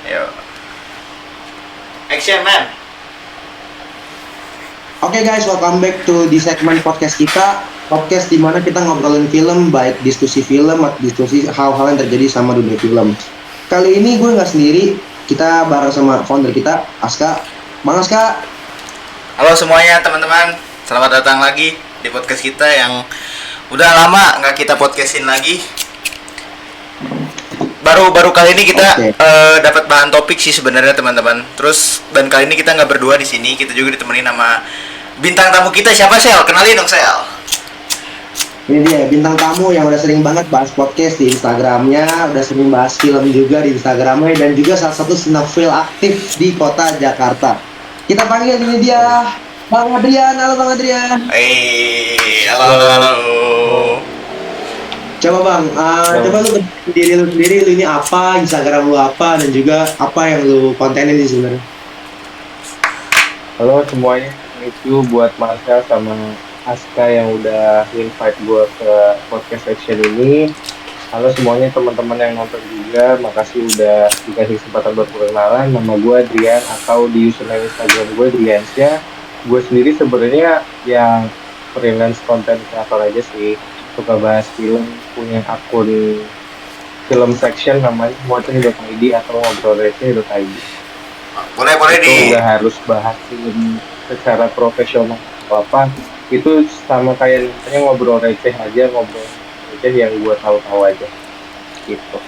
Yo. Action man. Oke guys, welcome back to di segmen podcast kita. Podcast di mana kita ngobrolin film, baik diskusi film atau diskusi hal-hal yang terjadi sama dunia film. Kali ini gue nggak sendiri, kita bareng sama founder kita, Aska. Bang Aska. Halo semuanya teman-teman, selamat datang lagi di podcast kita yang udah lama nggak kita podcastin lagi. Baru kali ini kita dapat bahan topik sih sebenarnya teman-teman. Terus dan kali ini kita nggak berdua di sini, kita juga ditemenin sama bintang tamu kita. Siapa Sel? Kenalin dong Sel. Ini dia bintang tamu yang udah sering banget bahas podcast di Instagramnya, udah sering bahas film juga di Instagramnya, dan juga salah satu sinetron aktif di kota Jakarta. Kita panggil ini dia Bang Adrian. Halo Bang Adrian. Halo. Coba Bang, coba lu diri lu sendiri, lu ini apa, Instagram lu apa, dan juga apa yang lu kontenin sih sebenarnya. Halo semuanya, thank you buat Marcel sama Aska yang udah invite gue ke podcast section ini. Halo semuanya teman-teman yang nonton juga, makasih udah dikasih kesempatan buat perkenalan. Nama gue Adrian atau di username Instagram gue Driansya. Gue sendiri sebenarnya yang freelance content creator aja sih, suka bahas film, punya akun film section namanya ngoceh.id atau ngobrolreceh.id. Boleh Itu udah harus bahas film secara profesional apa itu sama kayak namanya ngobrol receh aja, ngobrol receh yang gue tahu aja gitu.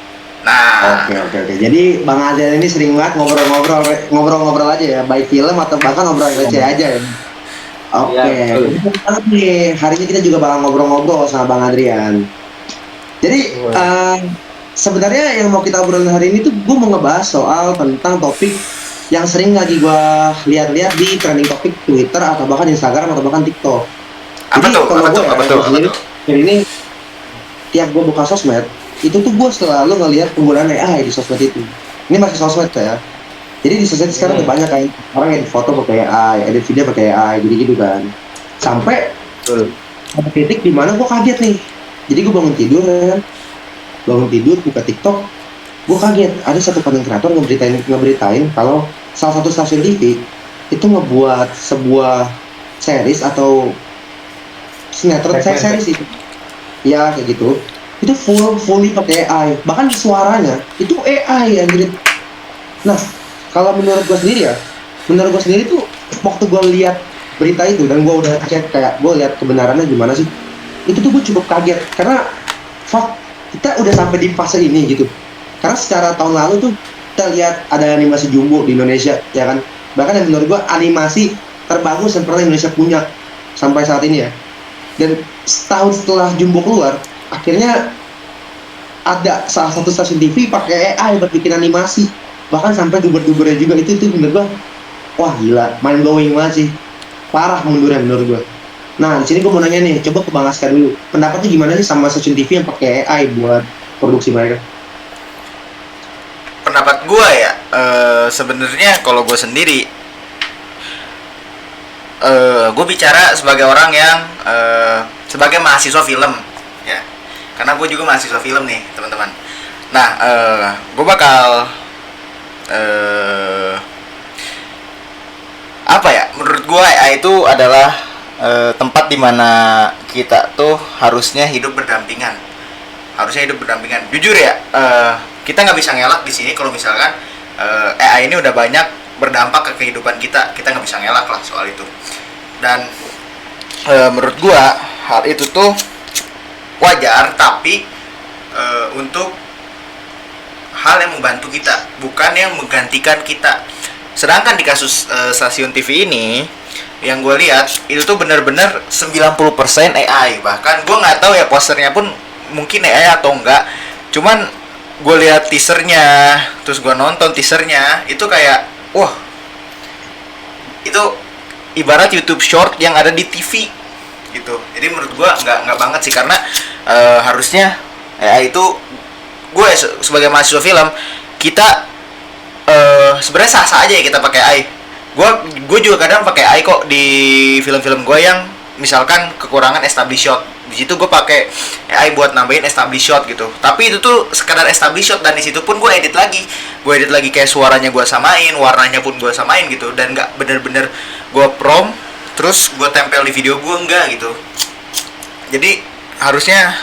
Nah, Oke. Jadi Bang Adrian ini sering banget ngobrol aja ya, baik film atau bahkan ngobrol receh aja ya. Oke. Ya, Banget nih, hari ini kita juga bakal ngobrol-ngobrol sama Bang Adrian. Jadi sebenarnya yang mau kita obrolin hari ini tuh gue mau ngebahas soal tentang topik yang sering lagi gue lihat-lihat di trending topik Twitter atau bahkan Instagram atau bahkan TikTok. Apa tuh? Jadi ini tiap gue buka sosmed itu tuh gue selalu ngelihat penggunaan AI di sosmed itu. Ini masih sosmed ya. Jadi di sosmed sekarang udah banyak kayak orang edit foto pakai AI, edit video pakai AI, gitu kan. Sampai ada titik di mana gue kaget nih. Jadi gue bangun tidur buka TikTok, gue kaget ada satu konten kreator ngeberitain kalau salah satu stasiun TV itu ngebuat sebuah series atau sinetron series itu, ya kayak gitu. Itu fully pakai AI, bahkan suaranya itu AI ya gitu. Nah, kalau menurut gue sendiri tuh waktu gue lihat berita itu dan gue udah cek kayak gue lihat kebenarannya gimana sih, itu tuh gue cukup kaget karena kita udah sampai di fase ini gitu. Karena secara tahun lalu tuh kita lihat ada animasi Jumbo di Indonesia ya kan, bahkan yang menurut gue animasi terbagus yang pernah Indonesia punya sampai saat ini ya. Dan setahun setelah Jumbo keluar, akhirnya ada salah satu stasiun TV pakai AI buat bikin animasi, bahkan sampai duber-dubernya juga itu menurut gua wah gila, mind blowing banget sih, parah mundurnya menurut gua. Nah di sini gua mau nanya nih, coba ke Bang Aska dulu, pendapatnya gimana sih sama stasiun TV yang pakai AI buat produksi mereka? pendapat gua ya, sebenarnya kalau gua sendiri, gue bicara sebagai orang yang sebagai mahasiswa film ya, karena gue juga mahasiswa film nih teman-teman. Nah, gue bakal apa ya, menurut gue AI itu adalah tempat dimana kita tuh harusnya hidup berdampingan, jujur ya. Kita nggak bisa ngelak di sini kalau misalkan AI ini udah banyak berdampak ke kehidupan kita nggak bisa ngelak lah soal itu. Dan menurut gua hal itu tuh wajar, tapi untuk hal yang membantu kita, bukan yang menggantikan kita. Sedangkan di kasus stasiun TV ini yang gue lihat itu tuh benar-benar 90% AI. Bahkan gue nggak tahu ya posternya pun mungkin AI atau enggak, cuman gue lihat teasernya, terus gue nonton teasernya, itu kayak wah, itu ibarat YouTube Short yang ada di TV gitu. Jadi menurut gue nggak banget sih, karena harusnya AI itu, gue sebagai mahasiswa film, kita sebenarnya sah-sah aja ya kita pakai AI. Gue juga kadang pakai AI kok di film-film gue yang misalkan kekurangan establish shot. Di situ gue pakai AI buat nambahin establish shot gitu. Tapi itu tuh sekadar establish shot, dan di situ pun gue edit lagi. gue edit lagi kayak suaranya gue samain, warnanya pun gue samain gitu, dan nggak bener-bener gue prom terus gue tempel di video gue, enggak gitu. Jadi harusnya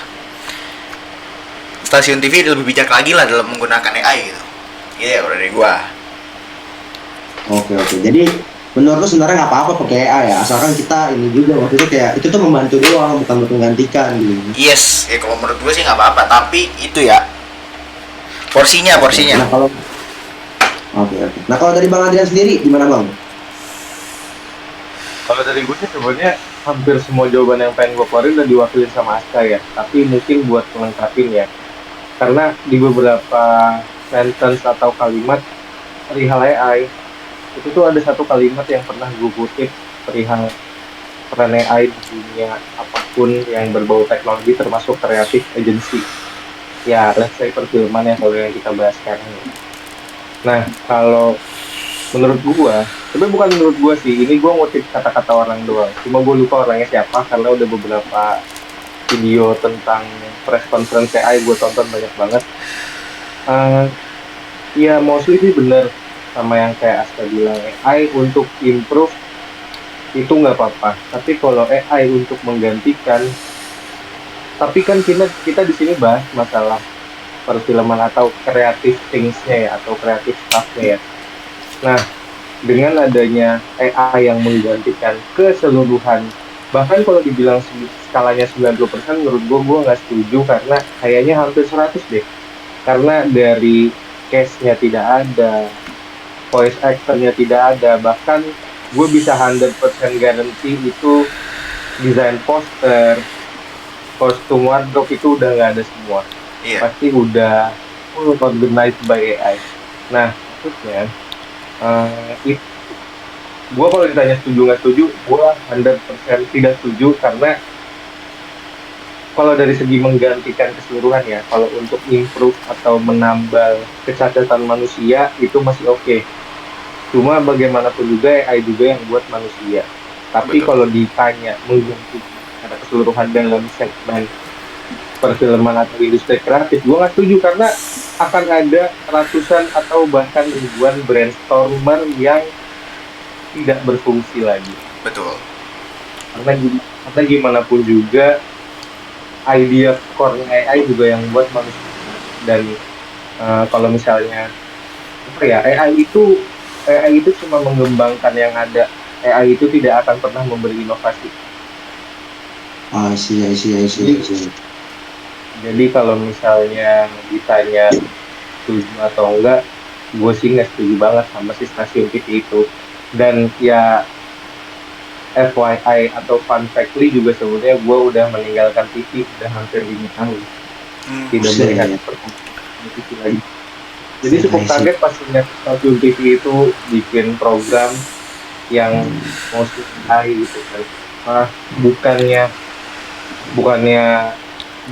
stasiun TV lebih bijak lagi lah dalam menggunakan AI gitu. Iya, udah dari gue. Oke. Jadi menurut lu sebenarnya nggak apa-apa pakai AI ya, asalkan kita ini juga maksudnya kayak itu tuh membantu doang, bukan untuk menggantikan gitu. Yes, kalau menurut gue sih nggak apa-apa, tapi itu ya porsinya. Nah kalau Oke. Nah kalau dari Bang Adrian sendiri gimana Bang? Kalau dari gue sih sebenarnya hampir semua jawaban yang pengen gue keluarin udah diwakilin sama Aska ya. Tapi mungkin buat melengkapin ya, karena di beberapa sentence atau kalimat perihal AI itu tuh ada satu kalimat yang pernah gue kutip perihal peran AI di dunia apapun yang berbau teknologi, termasuk kreatif agency. Ya, let's say perfilman yang kalau yang kita bahas sekarang. Nah, kalau menurut gua, tapi bukan menurut gua sih, ini gua ngutip kata-kata orang doang. Cuma gua lupa orangnya siapa karena udah beberapa video tentang press conference AI gua tonton banyak banget. Ya mostly sih bener sama yang kayak Aska bilang, AI untuk improve itu nggak apa-apa. Tapi kalau AI untuk menggantikan, tapi kan kita di sini bahas masalah perfilman atau creative things-nya ya, atau creative stuff-nya ya. Nah, dengan adanya AI yang menggantikan keseluruhan, bahkan kalau dibilang skalanya 90%, menurut gue nggak setuju, karena kayaknya hampir 100 deh. Karena dari case-nya tidak ada, voice actor-nya tidak ada, bahkan gue bisa 100% guarantee itu desain poster, kostum wardrobe itu udah nggak ada semua. Iya. Pasti udah full organized by AI. Nah, maksudnya gue kalau ditanya setuju nggak setuju, gue 100% tidak setuju, karena kalau dari segi menggantikan keseluruhan ya, kalau untuk improve atau menambal kecacatan manusia itu masih oke. Cuma bagaimanapun juga AI juga yang buat manusia. Tapi Betul. kalau ditanya menggantikan secara keseluruhan dalam segmen perfilman atau industri kreatif, gue nggak setuju, karena akan ada ratusan atau bahkan ribuan brainstormer yang tidak berfungsi lagi. Betul. Karena gimana pun juga idea core AI juga yang buat manusia. Dan kalau misalnya apa ya, AI itu cuma mengembangkan yang ada. AI itu tidak akan pernah memberi inovasi. I see. Jadi kalau misalnya ditanya setuju atau enggak, gue sih nggak setuju banget sama si stasiun TV itu. Dan ya FYI atau fun factly juga sebenarnya gue udah meninggalkan TV udah hampir 5 tahun. Tidak melihat perkembangan TV lagi. Jadi cukup kaget pas lihat stasiun TV itu bikin program yang mostly AI gitu kan.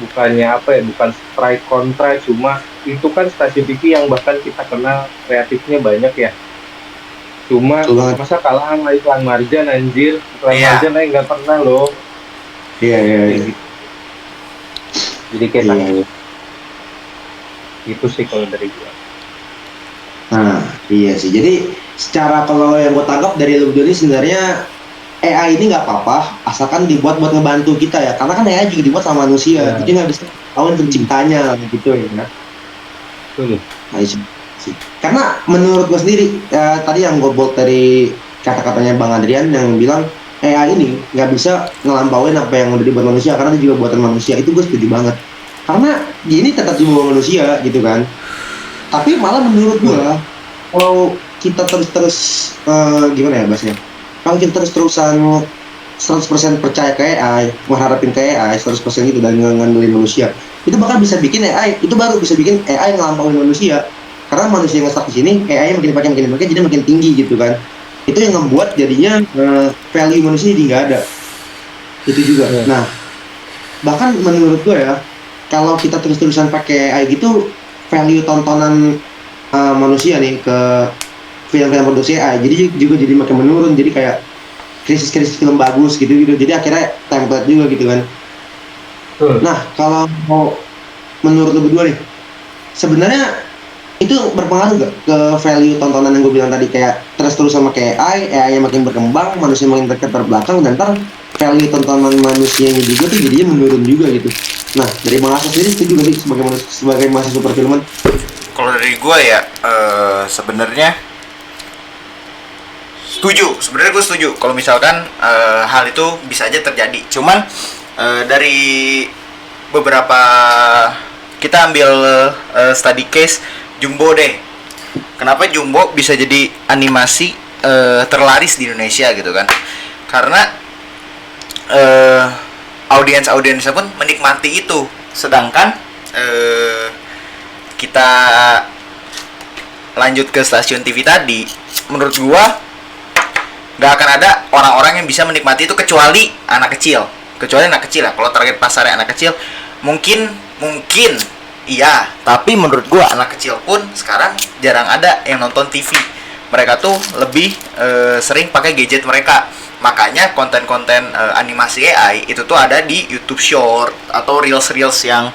Bukannya apa ya, bukan strike kontra, cuma itu kan stasiun TV yang bahkan kita kenal kreatifnya banyak ya. Cuma masa kalah sama iklan Marjan, anjir. Iklan Marjan aja nggak pernah loh. Iya. Gitu. Jadi kayak itu sih kalau dari gue. Nah, iya sih. Jadi secara kalau yang gue tangkap dari lu ini sebenarnya AI ini nggak apa-apa, asalkan dibuat buat ngebantu kita ya. Karena kan AI juga dibuat sama manusia, jadi nggak bisa tahu penciptanya gitu ya. Betul. Nah, sih. Karena menurut gue sendiri, tadi yang gue bold dari kata-katanya Bang Adrian yang bilang AI ini nggak bisa ngelampauin apa yang udah dibuat manusia, karena itu juga buatan manusia. Itu gue setuju banget. Karena ini tetap juga manusia gitu kan. Tapi malah menurut gua kalau kita terus gimana ya bahasnya, kalau kita terus-terusan 100% percaya ke AI, mengharapin ke AI 100% gitu dan ngandelin manusia, itu bakal bisa bikin AI, itu baru bisa bikin AI ngelampauin manusia. Karena manusia yang stuck di sini, AI makin dipakai jadi makin tinggi gitu kan. Itu yang membuat jadinya value manusia jadi nggak ada. Itu juga. Nah, bahkan menurut gua ya, kalau kita terus-terusan pakai AI gitu, value tontonan manusia nih ke film-film produksi AI jadi makin menurun. Jadi kayak krisis film bagus gitu jadi akhirnya template juga gitu kan. Nah kalau mau menurut lu berdua nih, sebenarnya itu berpengaruh gak ke value tontonan yang gue bilang tadi, kayak terus sama kayak AI yang makin berkembang, manusia makin terbelakang, dan ntar value tontonan manusianya juga tuh jadinya menurun juga gitu. Nah, dari Bang Asa sendiri setuju gak sih sebagai mahasiswa perfilman? Kalau dari gue ya, sebenarnya setuju. Sebenarnya gue setuju. Kalau misalkan hal itu bisa aja terjadi. Cuman dari beberapa, kita ambil study case Jumbo deh. Kenapa Jumbo bisa jadi animasi terlaris di Indonesia gitu kan? Karena audiensnya pun menikmati itu. Sedangkan kita lanjut ke stasiun TV tadi, menurut gua nggak akan ada orang-orang yang bisa menikmati itu kecuali anak kecil. Kecuali anak kecil ya. Kalau target pasarnya anak kecil, mungkin iya. Tapi menurut gua anak kecil pun sekarang jarang ada yang nonton TV. Mereka tuh lebih sering pakai gadget mereka. Makanya konten-konten animasi AI itu tuh ada di YouTube Short atau reels yang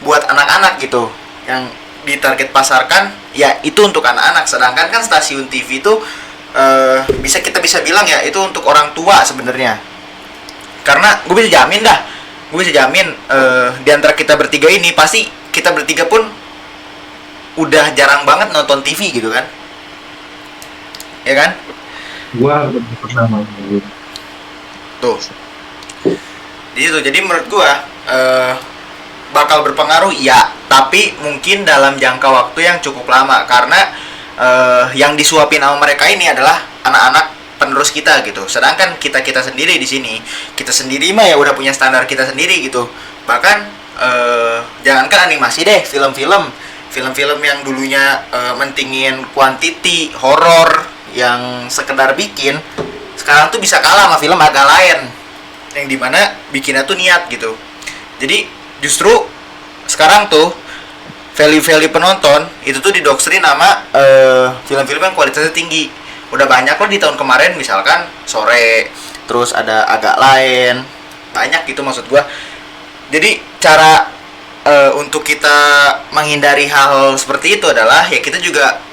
buat anak-anak gitu, yang ditarget pasarkan ya itu untuk anak-anak. Sedangkan kan stasiun TV itu kita bisa bilang ya itu untuk orang tua sebenarnya. Karena gue bisa jamin di antara kita bertiga ini pasti kita bertiga pun udah jarang banget nonton TV gitu kan, ya kan? Gua belum pernah main. Tuh. Jadi menurut gua bakal berpengaruh ya, tapi mungkin dalam jangka waktu yang cukup lama karena yang disuapin sama mereka ini adalah anak-anak penerus kita gitu. Sedangkan kita sendiri di sini, kita sendiri mah ya udah punya standar kita sendiri gitu. Bahkan jangankan animasi deh, film-film yang dulunya mentingin quantity, horor yang sekedar bikin, sekarang tuh bisa kalah sama film agak lain yang dimana bikinnya tuh niat gitu. Jadi justru sekarang tuh value penonton itu tuh didoktrin sama film-film yang kualitasnya tinggi. Udah banyak loh di tahun kemarin, misalkan Sore, terus ada agak lain, banyak gitu maksud gua. Jadi cara untuk kita menghindari hal seperti itu adalah ya kita juga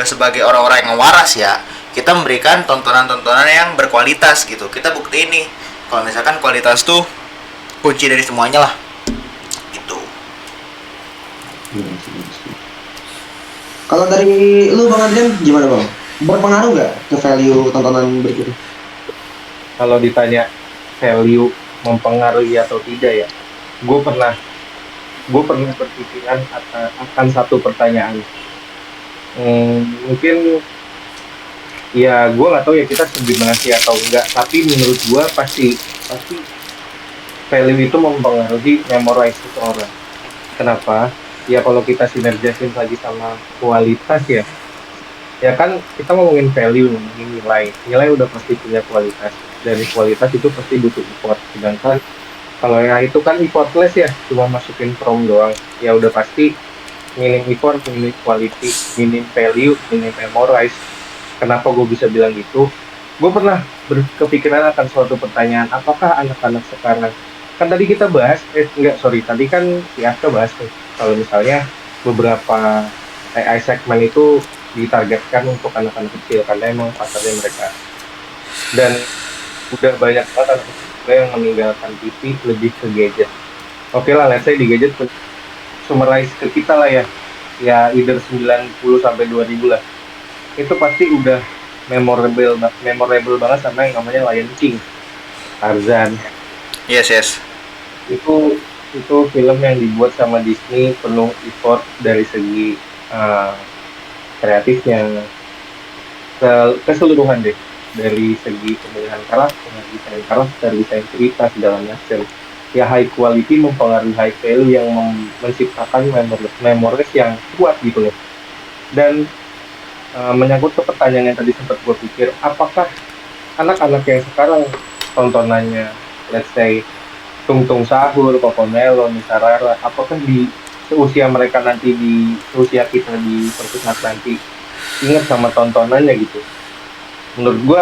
sebagai orang-orang yang waras ya, kita memberikan tontonan-tontonan yang berkualitas gitu. Kita bukti ini kalau misalkan kualitas tuh kunci dari semuanya lah gitu. Kalau dari lu Bang Adrian gimana Bang? Berpengaruh nggak ke value tontonan berikutnya? Kalau ditanya value mempengaruhi atau tidak ya, gue pernah berpikiran akan satu pertanyaan. Mungkin ya gue nggak tahu ya kita sebimasi atau enggak, tapi menurut gue pasti value itu mempengaruhi memorize seseorang. Kenapa? Ya kalau kita sinergisin lagi sama kualitas ya kan kita ngomongin value, ngomongin nilai udah pasti punya kualitas, dari kualitas itu pasti butuh effort. Sedangkan kalau yang itu kan effortless ya, cuma masukin prompt doang, ya udah pasti minim effort, minim quality, minim value, minim memorize. Kenapa gue bisa bilang gitu? Gue pernah berkepikiran akan suatu pertanyaan, apakah anak-anak sekarang, kan tadi kita bahas, tadi kan si Aska bahas nih, kalau misalnya beberapa AI segmen itu ditargetkan untuk anak-anak kecil, karena emang pasarnya mereka. Dan udah banyak banget anak kecil yang meninggalkan TV lebih ke gadget. Oke lah, let's say di gadget summarize ke kita lah ya either 90 sampai 2000 lah, itu pasti udah memorable banget sama yang namanya Lion King, Tarzan. Yes. Itu film yang dibuat sama Disney, penuh effort dari segi kreatifnya, keseluruhan deh, dari segi pemilihan karakter, desain cerita, segala macam. Ya high quality mempengaruhi high value yang menciptakan memorize yang kuat gitu loh. Dan menyangkut ke pertanyaan yang tadi sempat gue pikir, apakah anak-anak yang sekarang tontonannya let's say Tung Sahur, Cocomelon, Sarara, apakah di seusia mereka nanti, di usia kita di suatu saat nanti ingat sama tontonannya gitu? Menurut gue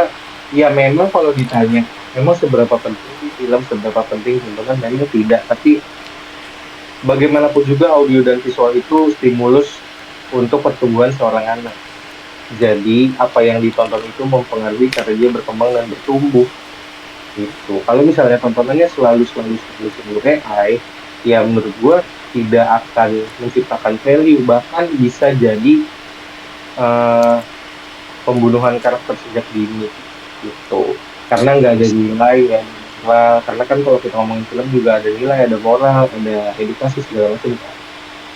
ya memang kalau ditanya memang seberapa penting film, seberapa penting tontonan, memang tidak. Tapi bagaimanapun juga audio dan visual itu stimulus untuk pertumbuhan seorang anak. Jadi apa yang ditonton itu mempengaruhi cara dia berkembang dan bertumbuh gitu. Kalau misalnya tontonannya selalu AI, ya menurut gua tidak akan menciptakan value, bahkan bisa jadi eh, pembunuhan karakter sejak dini gitu. Karena nggak ada nilai ya, moral. Karena kan kalau kita ngomongin film juga ada nilai, ada moral, ada edukasi segala macam.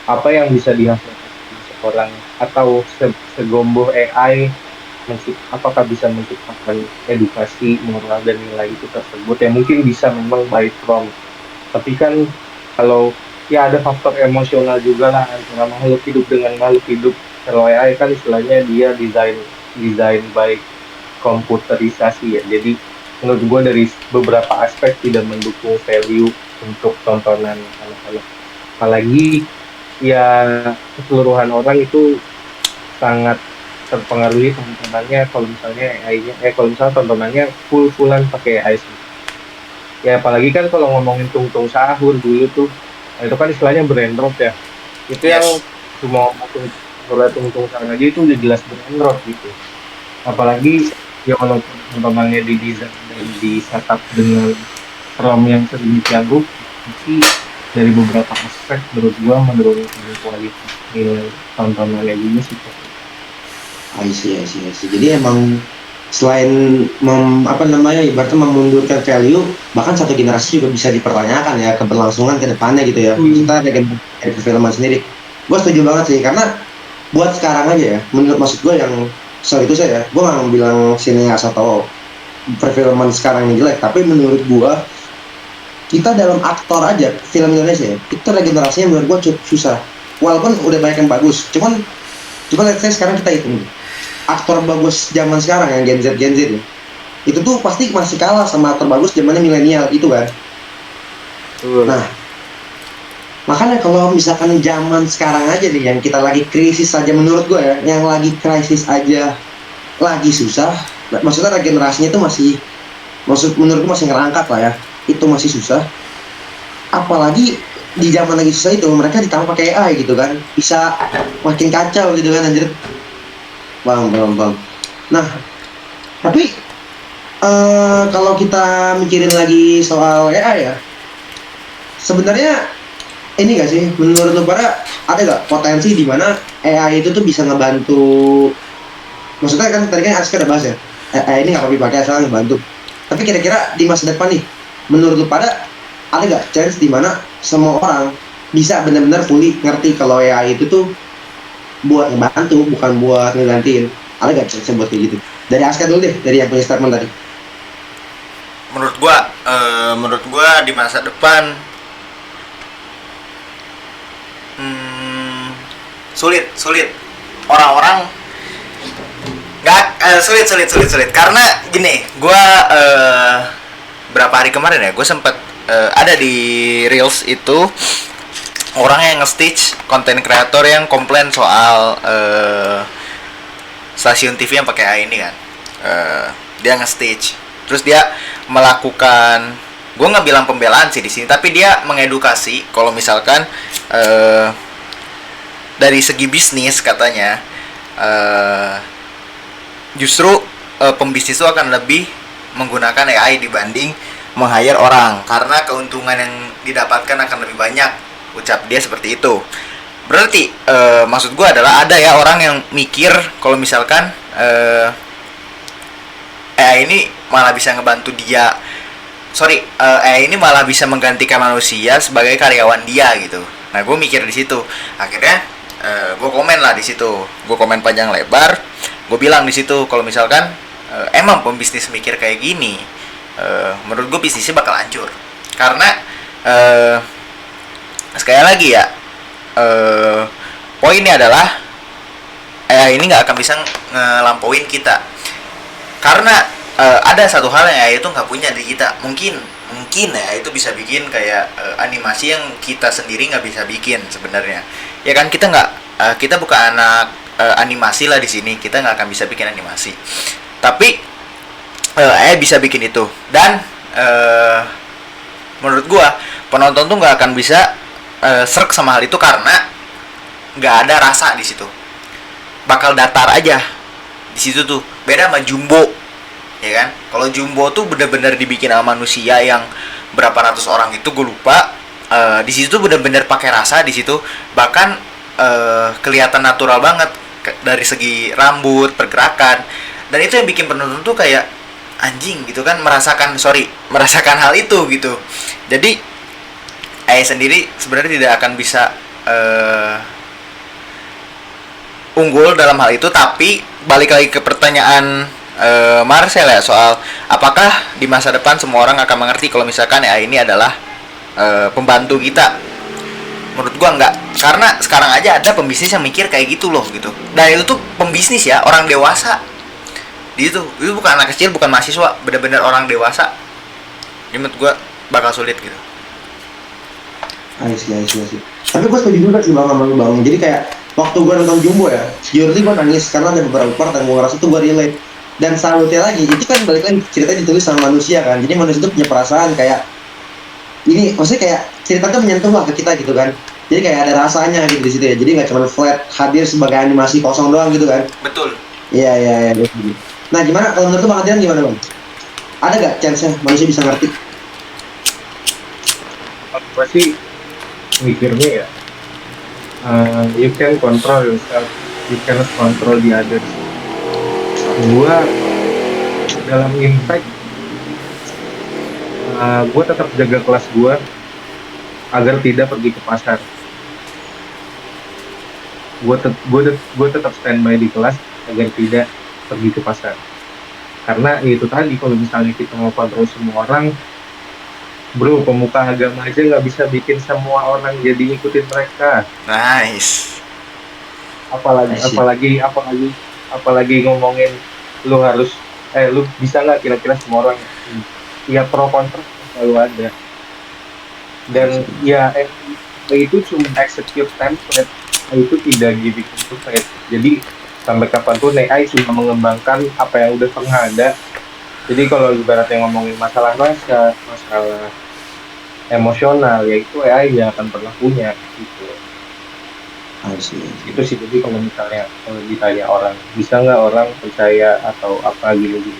Apa yang bisa dihasilkan seorang atau segomboh AI apakah bisa menciptakan edukasi moral dan nilai itu tersebut ya mungkin bisa memang by prompt, tapi kan kalau ya ada faktor emosional juga lah antara makhluk hidup dengan makhluk hidup. Kalau AI kan istilahnya dia desain desain by komputerisasi ya, jadi menurut gue dari beberapa aspek tidak mendukung value untuk tontonan anak-anak, apalagi ya keseluruhan orang itu sangat terpengaruhi tontonannya kalau misalnya AI-nya kalau misalnya tontonannya full-fullan pakai AI sih. Ya apalagi kan kalau ngomongin tungtung sahur dulu tuh, nah, itu kan istilahnya brain rot ya. Itu yang Yes. cuma ngomong mulai tungtung sahur aja itu udah jelas brain rot gitu. Apalagi ya kalau tontonannya didesain dan di setup dengan ROM yang sedemikian rupa, pasti dari beberapa aspek menurut gua menurunkan kualitas nilai tontonannya juga sih. I see. Jadi emang selain apa namanya ibaratnya memundurkan value, bahkan satu generasi juga bisa dipertanyakan ya keberlangsungan ke depannya gitu ya. Kita dari perfilman sendiri. Gue setuju banget sih karena buat sekarang aja ya, maksud gue yang soal itu saya, gue nggak mau bilang sineas atau perfilman sekarang ini jelek, tapi menurut gue kita dalam aktor aja film Indonesia ya, itu regenerasinya menurut gue cukup susah. Walaupun udah banyak yang bagus, cuman let's say sekarang kita hitung aktor bagus zaman sekarang yang Gen Z ya, itu tuh pasti masih kalah sama aktor bagus zamannya milenial itu kan. Nah makanya kalau misalkan zaman sekarang aja nih yang kita lagi krisis aja menurut gue ya, yang lagi krisis aja lagi susah, maksudnya regenerasinya itu masih, menurut gue masih ngerangkak lah ya, itu masih susah. Apalagi di zaman lagi susah itu mereka ditambah pakai AI gitu kan, bisa makin kacau gitu kan anjir. Bang. Nah, tapi kalau kita mikirin lagi soal AI ya, sebenarnya ini gak sih, menurut lo pada ada gak potensi di mana AI itu tuh bisa ngebantu? Maksudnya kan tadi kan Aska udah bahas ya, AI ini nggak perlu dipakai asal ngebantu. Tapi kira-kira di masa depan nih, menurut lo pada ada gak chance di mana semua orang bisa benar-benar fully ngerti kalau AI itu tuh buat ngebantu bukan buat ngegantiin? Ada gak chance buat kayak gitu? Dari Aska dulu deh, dari yang punya statement tadi. Menurut gua di masa depan sulit orang-orang nggak sulit karena gini, gua berapa hari kemarin ya gue sempat ada di reels itu orang yang nge-stitch konten kreator yang komplain soal stasiun TV yang pakai AI ini kan. Dia nge-stitch terus dia melakukan, gue nggak bilang pembelaan sih di sini, tapi dia mengedukasi kalau misalkan dari segi bisnis katanya justru pembisnis itu akan lebih menggunakan AI dibanding meng-hire orang karena keuntungan yang didapatkan akan lebih banyak, ucap dia seperti itu. Berarti maksud gue adalah ada ya orang yang mikir kalau misalkan AI ini malah bisa ngebantu dia, AI ini malah bisa menggantikan manusia sebagai karyawan dia gitu. Nah gue mikir di situ, akhirnya gue komen lah di situ, gue komen panjang lebar, gue bilang di situ kalau misalkan emang pembisnis mikir kayak gini, menurut gue bisnisnya bakal hancur karena sekali lagi ya, poinnya adalah AI ini nggak akan bisa ngelampauin kita karena ada satu hal yang AI itu nggak punya di kita. Mungkin ya itu bisa bikin kayak animasi yang kita sendiri nggak bisa bikin sebenarnya ya kan. Kita bukan anak animasi lah di sini, kita nggak akan bisa bikin animasi, tapi AI bisa bikin itu. Dan menurut gua penonton tuh nggak akan bisa serk sama hal itu karena nggak ada rasa di situ. bakal datar aja di situ tuh. Beda sama Jumbo, ya kan? Kalau Jumbo tuh bener-bener dibikin sama manusia yang berapa ratus orang itu gue lupa. Di situ tuh bener-bener pakai rasa di situ, bahkan kelihatan natural banget dari segi rambut, pergerakan, dan itu yang bikin penonton tuh kayak anjing gitu kan, merasakan hal itu gitu. Jadi sendiri sebenarnya tidak akan bisa unggul dalam hal itu. Tapi balik lagi ke pertanyaan Marcel ya, soal apakah di masa depan semua orang akan mengerti kalau misalkan AI ini adalah pembantu kita. Menurut gua enggak, karena sekarang aja ada pembisnis yang mikir kayak gitu loh gitu. Dan itu tuh pembisnis ya, orang dewasa. Itu bukan anak kecil, bukan mahasiswa, benar-benar orang dewasa. Jadi menurut gua bakal sulit gitu. I see. Tapi gue setuju juga sih sama lu Bang. Jadi kayak waktu gue nonton Jumbo ya, sejujurnya gue nangis karena ada beberapa part yang gue ngerasa tuh gue relate. Dan salutnya lagi, itu kan balik lagi ceritanya ditulis sama manusia kan. Jadi manusia itu punya perasaan kayak ini, maksudnya kayak ceritanya menyentuh lah ke kita gitu kan. Jadi kayak ada rasanya gitu di situ ya. Jadi nggak cuma flat hadir sebagai animasi kosong doang gitu kan. Betul. Iya. Nah gimana kalau menurut Bang Adrian gimana Bang? Ada gak chance-nya manusia bisa ngerti? Gue sih mikirnya ya, you can control yourself, you cannot control the others. Gue dalam impact, gue tetap jaga kelas gue agar tidak pergi ke pasar. Gue tetap standby di kelas agar tidak pergi ke pasar. Karena itu tadi, kalau misalnya kita mau kontrol semua orang, bro, pemuka agama aja nggak bisa bikin semua orang jadi ngikutin mereka. Nice. Apalagi ngomongin lu harus, lu bisa nggak kira-kira semua orang? Ya pro kontra selalu ada. Dan ya itu cuma execute template, itu tidak giving to faith. Jadi sampai kapanpun AI cuma mengembangkan apa yang udah pernah ada. Jadi kalau ibaratnya ngomongin masalah masalah emosional, ya itu AI yang akan pernah punya gitu. Itu sih. Jadi kalau ditanya orang, bisa nggak orang percaya atau apa gitu,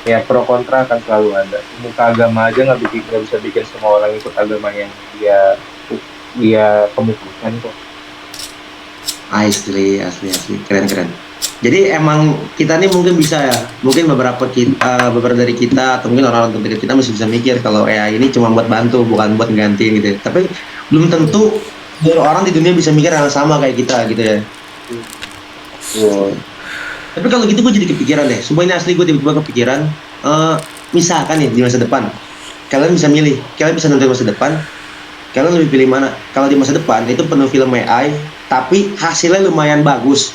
ya pro kontra akan selalu ada. Muka agama aja nggak bisa bikin semua orang ikut agama yang dia kemukakan kok. Asli, keren. Jadi emang kita nih mungkin bisa ya, mungkin beberapa dari kita atau mungkin orang-orang terdekat kita masih bisa mikir kalau AI ini cuma buat bantu, bukan buat gantiin gitu. Tapi belum tentu orang di dunia bisa mikir yang sama kayak kita gitu ya. Tapi kalau gitu gue jadi kepikiran deh. Sumpah ini asli, gue tiba-tiba kepikiran. Misalkan nih di masa depan, kalian bisa milih, kalian bisa nonton masa depan. Kalian lebih pilih mana? Kalau di masa depan itu penuh film AI, tapi hasilnya lumayan bagus.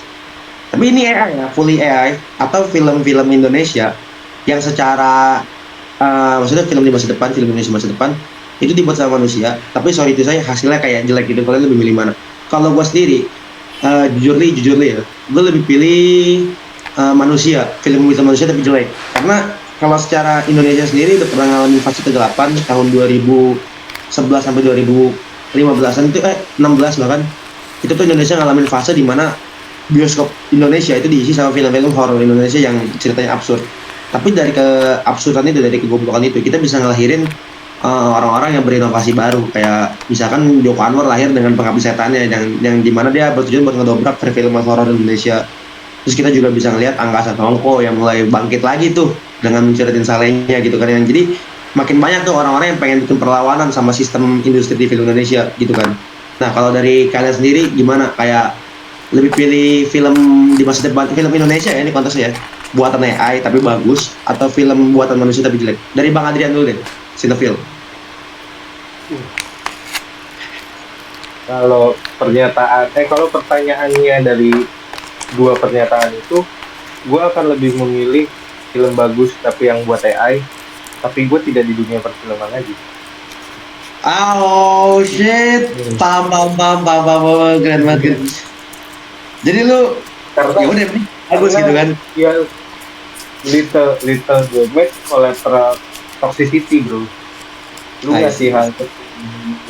Tapi ini AI ya, fully AI, atau film-film Indonesia yang secara maksudnya film Indonesia masa depan itu dibuat sama manusia, tapi sorry itu saya hasilnya kayak jelek gitu. Kalian lebih milih mana? Kalau gue sendiri, jujur ya, gue lebih pilih film manusia tapi jelek. Karena kalau secara Indonesia sendiri udah pernah ngalamin fase ke-8 tahun 2011 sampai 2015an itu 16 bahkan. Itu tuh Indonesia ngalamin fase di mana bioskop Indonesia itu diisi sama film-film horor Indonesia yang ceritanya absurd. Tapi dari keabsurdan itu, dari kegoblokan itu, kita bisa ngelahirin orang-orang yang berinovasi baru. Kayak misalkan Joko Anwar lahir dengan Pengabdi Setannya yang dimana dia bertujuan buat ngedobrak perfilman horor Indonesia. Terus kita juga bisa ngelihat Angkasa Tongko yang mulai bangkit lagi tuh dengan menceritain salehnya gitu kan. Yang jadi makin banyak tuh orang-orang yang pengen bikin perlawanan sama sistem industri di film Indonesia gitu kan. Nah kalau dari kalian sendiri gimana? Kayak lebih pilih film di masa depan, film Indonesia ya ini konteksnya ya, buatan AI tapi bagus, atau film buatan manusia tapi jelek? Dari Bang Adrian dulu deh, Cinefil. Kalau pertanyaannya dari dua pernyataan itu, gue akan lebih memilih film bagus tapi yang buat AI, tapi gue tidak di dunia perfilman lagi. Oh shit, paham, keren banget. Jadi lu ya udah bagus gitu kan? Ya, little damage collateral toxicity bro. Lu ngasih hal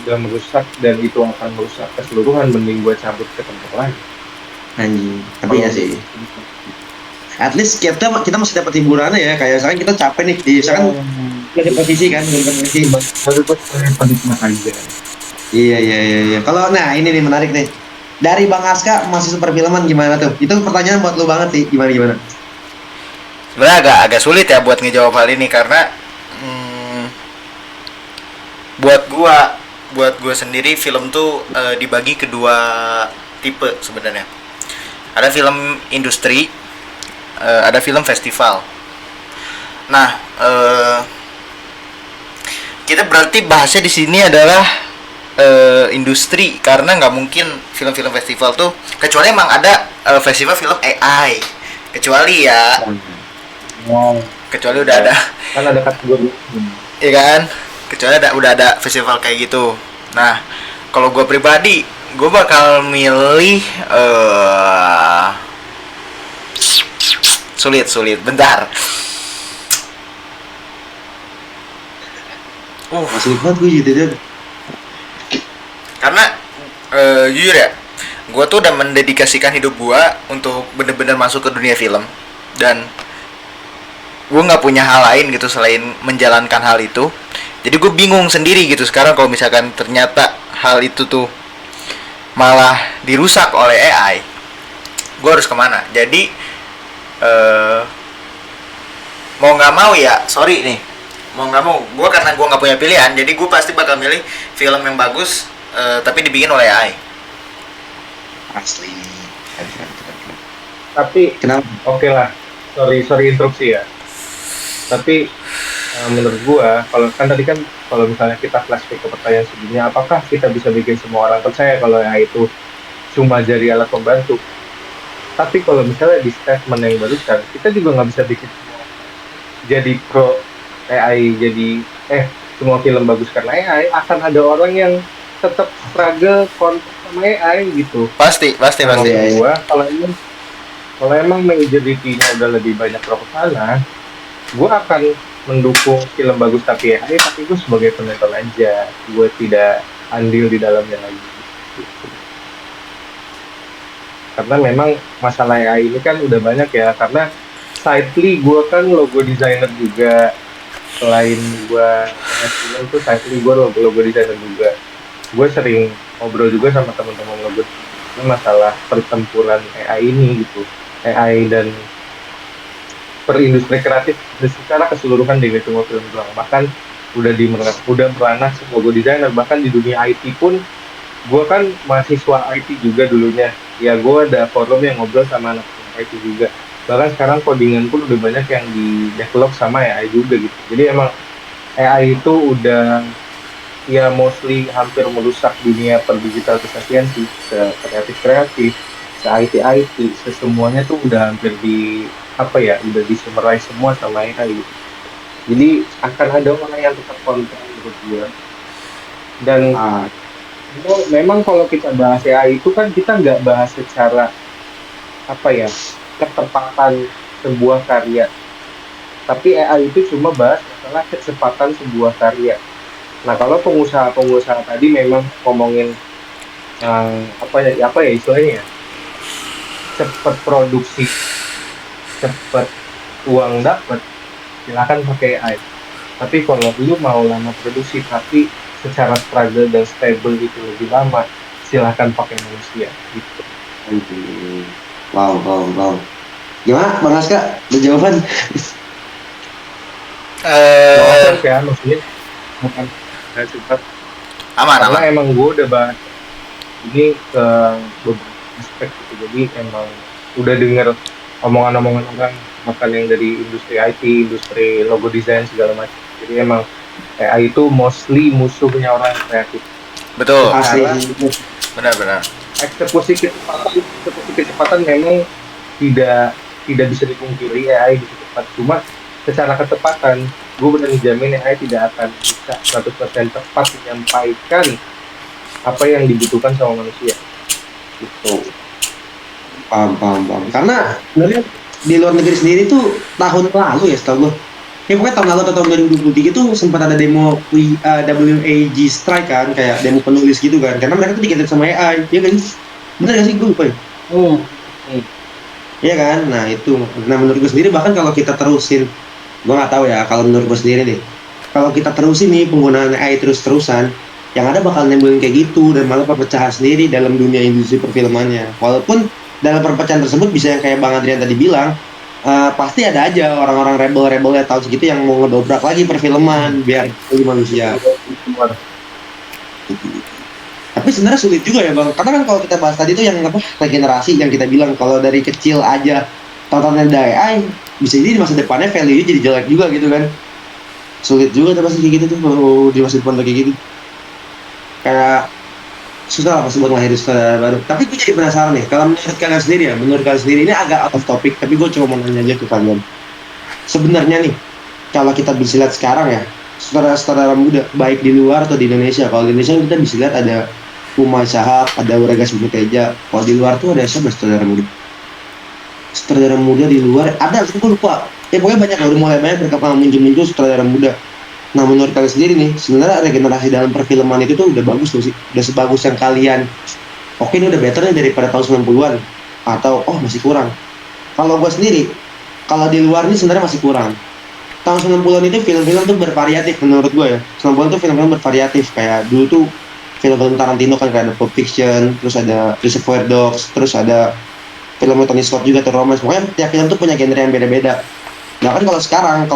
udah merusak dan itu akan merusak keseluruhan, mending gue cabut ke tempat lain. Anjing. Tapi ya sih. At least kita masih dapat hiburannya ya. Kayak sekarang kita capek nih. Misalkan di posisi kan, di posisi. Baru gue penikmat aja. Iya. Kalau nah ini nih menarik nih. Dari Bang Aska masih perfilman gimana tuh? Itu pertanyaan buat lu banget sih. Gimana? Sebenarnya agak sulit ya buat ngejawab hal ini karena buat gua sendiri film tuh dibagi kedua tipe sebenarnya. Ada film industri, ada film festival. Nah, kita berarti bahasnya di sini adalah industri karena nggak mungkin film-film festival tuh kecuali emang ada festival film AI, kecuali ya. Wow. Kecuali udah ada, Kan ada kategori. ya kan? Kecuali udah ada festival kayak gitu. Nah, kalau gue pribadi, gue bakal milih sulit. Bentar. Masih banget gue gitu deh. Karena jujur ya, gue tuh udah mendedikasikan hidup gue untuk bener-bener masuk ke dunia film dan gue nggak punya hal lain gitu selain menjalankan hal itu. Jadi gue bingung sendiri gitu sekarang kalau misalkan ternyata hal itu tuh malah dirusak oleh AI, gue harus kemana? Jadi mau nggak mau ya, sorry nih, mau nggak mau, gue karena gue nggak punya pilihan, jadi gue pasti bakal milih film yang bagus tapi dibikin oleh AI. Asli. Tapi Kenapa? oke lah. Sorry interupsi ya. Tapi menurut gua, kalau misalnya kita flashback ke pertanyaan sebelumnya, apakah kita bisa bikin semua orang percaya kalau AI itu cuma jadi alat pembantu? Tapi kalau misalnya di statement yang barusan, kita juga nggak bisa bikin semua jadi pro AI, jadi semua film bagus karena AI. Akan ada orang yang tetap struggle kontak sama AI gitu. Pasti. Menurut gua, kalau emang majority-nya udah lebih banyak pro ke sana, gue akan mendukung film bagus tapi AI, tapi gue sebagai penonton aja, gue tidak andil di dalamnya lagi gitu. Karena memang masalah AI ini kan udah banyak ya, karena sidely gue kan logo designer juga, selain gue film tuh sidely gue logo designer juga. Gue sering ngobrol juga sama teman-teman logo masalah pertempuran AI ini gitu, AI dan perindustri kreatif secara keseluruhan di semua film doang. Bahkan udah merana logo designer, bahkan di dunia IT pun gue kan mahasiswa IT juga dulunya ya, gue ada forum yang ngobrol sama anak IT juga, bahkan sekarang codingan pun udah banyak yang di develop sama AI juga gitu. Jadi emang AI itu udah ya mostly hampir merusak dunia perdigitalisasian sih, kreatif, IT, semuanya tuh udah hampir udah disummarize semua sama AI gitu. Jadi akan ada orang yang tetap kontra menurut gue. Dan memang kalau kita bahas AI itu kan kita nggak bahas secara ketepatan sebuah karya. Tapi AI itu cuma bahas masalah kecepatan sebuah karya. Nah kalau pengusaha tadi memang ngomongin istilahnya ya, cepat produksi, cepat uang dapat, silakan pakai AI. Tapi kalau lu mau lama produksi tapi secara struggle dan stable itu lebih lama, silakan pakai manusia gitu. Wow. Gimana Bang Aska? Ada jawaban? Ya maksudnya bukan cepat. Aman. Karena emang gue udah bahas ini ke beberapa aspek gitu. Jadi emang udah denger omongan-omongan orang, bahkan yang dari industri IT, industri logo desain segala macam. Jadi emang AI itu mostly musuhnya orang yang kreatif. Betul. Asli. Benar. Eksekusi kecepatan memang tidak bisa dipungkiri, AI bisa cepat. Cuma secara ketepatan, gue berani jamin AI tidak akan bisa 100% tepat menyampaikan apa yang dibutuhkan sama manusia. Gitu. Paham. Karena sebenarnya di luar negeri sendiri tuh tahun lalu ya setahu gue. Ya pokoknya tahun lalu atau tahun 2023 tuh sempat ada demo WAG strike kan, kayak demo penulis gitu kan. Karena mereka tuh diganti sama AI, ya kan? Bener gak sih gue lupa ya? Iya kan? Nah itu. Nah menurut gue sendiri bahkan kalau kita terusin, gue nggak tahu ya. Kalau menurut gue sendiri nih, kalau kita terusin nih penggunaan AI terus-terusan, yang ada bakal nimbulin kayak gitu dan malah perpecahan sendiri dalam dunia industri perfilmannya. Walaupun dalam perpecahan tersebut bisa yang kayak Bang Adrian tadi bilang, pasti ada aja orang-orang rebel-rebel ya tahun segitu yang mau ngedobrak lagi perfilman biar jadi manusia. Tapi sebenarnya sulit juga ya Bang, karena kan kalau kita bahas tadi tuh yang apa regenerasi yang kita bilang kalau dari kecil aja tontonan dari AI bisa jadi di masa depannya value jadi jelek juga gitu kan. Sulit juga tuh pasti kayak gitu tuh kalau di masa depan kayak gitu. Kayak susah lah pasti buat ngelahirin saudara baru. Tapi gue jadi penasaran nih, kalau menurut kalian sendiri ya, menurut kalian sendiri ini agak out of topic, tapi gue cuma mau nanya aja ke kalian. Sebenarnya nih, kalau kita bisa lihat sekarang ya, saudara-saudara muda, baik di luar atau di Indonesia. Kalau di Indonesia kita bisa lihat ada Umay Shahab, ada Uragas Bumi Teja. Kalau di luar tuh ada siapa saudara muda? Sutradara muda di luar ada, aku lupa. Ya pokoknya banyak, udah mulai banyak berkembang muncul-muncul sutradara muda. Nah menurut kalian sendiri nih, sebenarnya regenerasi dalam perfilman itu tuh udah bagus tuh sih, udah sebagus yang kalian. Oke ini udah better nih daripada tahun 90-an atau oh masih kurang. Kalau gue sendiri, kalau di luar ini sebenarnya masih kurang. Tahun 90-an itu film-film tuh bervariatif menurut gue ya. 90-an tuh film-film bervariatif kayak dulu tuh film-film Tarantino kan kayak ada Pulp Fiction, terus ada Reservoir Dogs, terus ada film Tony Scott juga tuh romance. Pokoknya tiap film tuh punya genre yang beda-beda. Nah kan kalau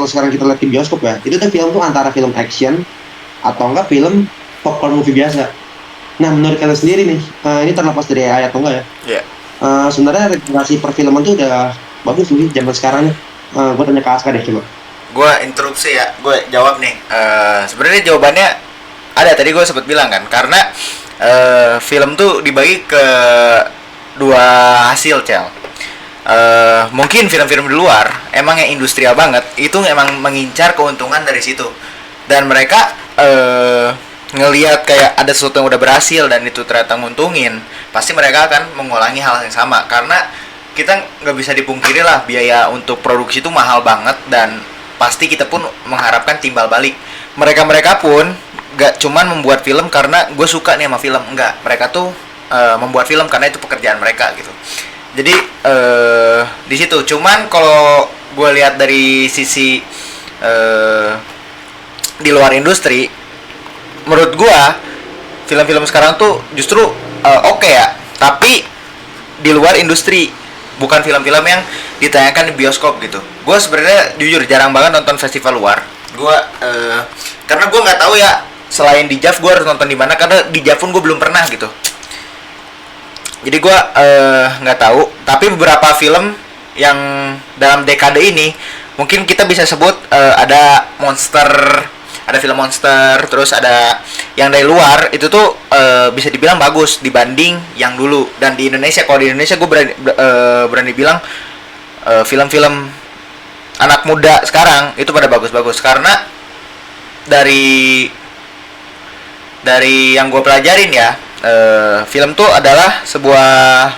sekarang kita lihat di bioskop ya, itu tuh film tuh antara film action atau enggak film popcorn movie biasa. Nah menurut kalian sendiri nih, ini terlepas dari AI atau enggak ya? Iya. Sebenarnya regenerasi perfilman tuh udah bagus sih zaman sekarang nih. Gue tanya ke Aska deh coba. Gue interupsi ya, gue jawab nih. Sebenarnya jawabannya ada, tadi gue sempat bilang kan, karena film tuh dibagi ke dua hasil, Cel. Mungkin film-film di luar emang yang industrial banget itu emang mengincar keuntungan dari situ, dan mereka ngelihat kayak ada sesuatu yang udah berhasil dan itu ternyata nguntungin, pasti mereka akan mengulangi hal yang sama, karena kita nggak bisa dipungkiri lah biaya untuk produksi itu mahal banget, dan pasti kita pun mengharapkan timbal balik. Mereka pun nggak cuman membuat film karena gue suka nih sama film, enggak, mereka tuh membuat film karena itu pekerjaan mereka gitu. Jadi di situ. Cuman kalau gue lihat dari sisi di luar industri, menurut gue film-film sekarang tuh justru oke ya. Tapi di luar industri, bukan film-film yang ditayangkan di bioskop gitu. Gue sebenarnya jujur jarang banget nonton festival luar. Gue karena gue nggak tahu ya, selain di JAV gue harus nonton di mana, karena di JAV pun gue belum pernah gitu. Jadi gue nggak tahu, tapi beberapa film yang dalam dekade ini mungkin kita bisa sebut ada monster, ada film monster, terus ada yang dari luar itu tuh bisa dibilang bagus dibanding yang dulu. Dan di Indonesia, kalau di Indonesia gue berani bilang film-film anak muda sekarang itu pada bagus-bagus, karena dari yang gue pelajarin ya, film tuh adalah sebuah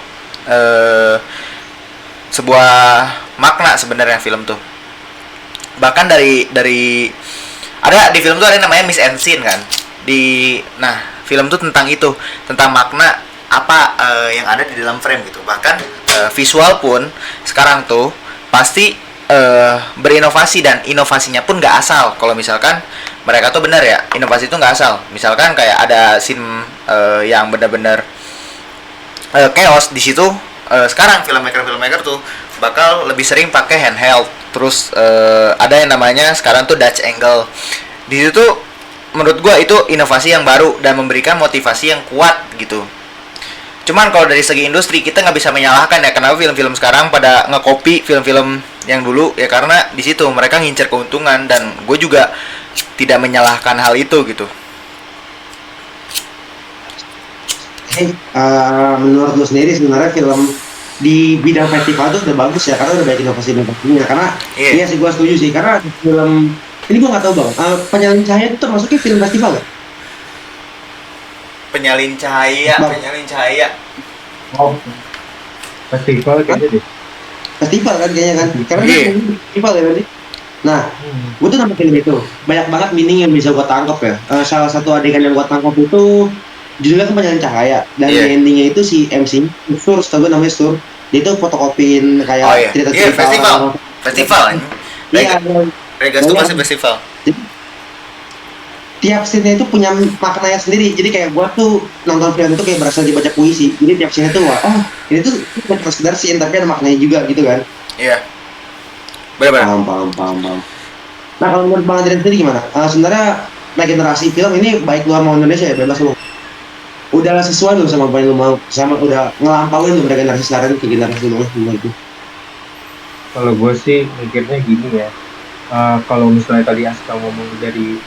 makna sebenarnya film tuh. Bahkan dari ada di film tuh ada namanya miss and scene kan. Film tuh tentang itu, tentang makna apa yang ada di dalam frame gitu. Bahkan visual pun sekarang tuh pasti berinovasi, dan inovasinya pun nggak asal. Kalau misalkan mereka tuh benar ya, inovasi itu nggak asal. Misalkan kayak ada scene yang benar-benar chaos di situ. Sekarang filmmaker tuh bakal lebih sering pakai handheld. Terus ada yang namanya sekarang tuh Dutch angle. Di situ tuh menurut gua itu inovasi yang baru dan memberikan motivasi yang kuat gitu. Cuman kalau dari segi industri kita nggak bisa menyalahkan ya kenapa film-film sekarang pada nge-copy film-film yang dulu ya, karena di situ mereka ngincer keuntungan, dan gue juga tidak menyalahkan hal itu gitu. Menurut lu sendiri sebenarnya film di bidang festival itu udah bagus ya, karena udah banyak inovasinya. Karena iya sih gue setuju sih, karena film ini gue nggak tahu bang, Penyalin Cahaya itu termasuknya film festival ya? Penyalin Cahaya. Oh, festival kayaknya deh. Festival kan kayaknya kan, karena dia festival ya berarti. Nah, gue tuh nonton film itu banyak banget meaning yang bisa gue tangkap ya. Salah satu adegan yang gue tangkap itu judulnya kan Penyalin Cahaya, dan endingnya itu si MC Sur, setahu gue namanya Sur, Dia tuh fotokopiin Oh kayak iya, iya cerita-cerita festival, orang. festival anjing. Iya, Regas tuh pasti banyak. festival. Jadi, tiap scene itu punya maknanya sendiri. Jadi kayak gua tuh nonton film itu kayak berasa dibaca puisi. Jadi tiap scene itu wah, oh ini tuh bukan cuma sekedar scene tapi ada maknanya juga gitu kan. Iya, benar-benar. Paham, paham, paham, paham. Nah kalau menurut Bang Adrian sendiri gimana? Sebenarnya regenerasi film ini baik luar mau Indonesia ya bebas lu. Udah sesuai belum sama apa yang lu mau? Sama udah ngelampauin belum regenerasi sekarang ke generasi lu menurut itu? Kalau gue sih mikirnya gini ya. Kalau misalnya tadi Aska ngomong dari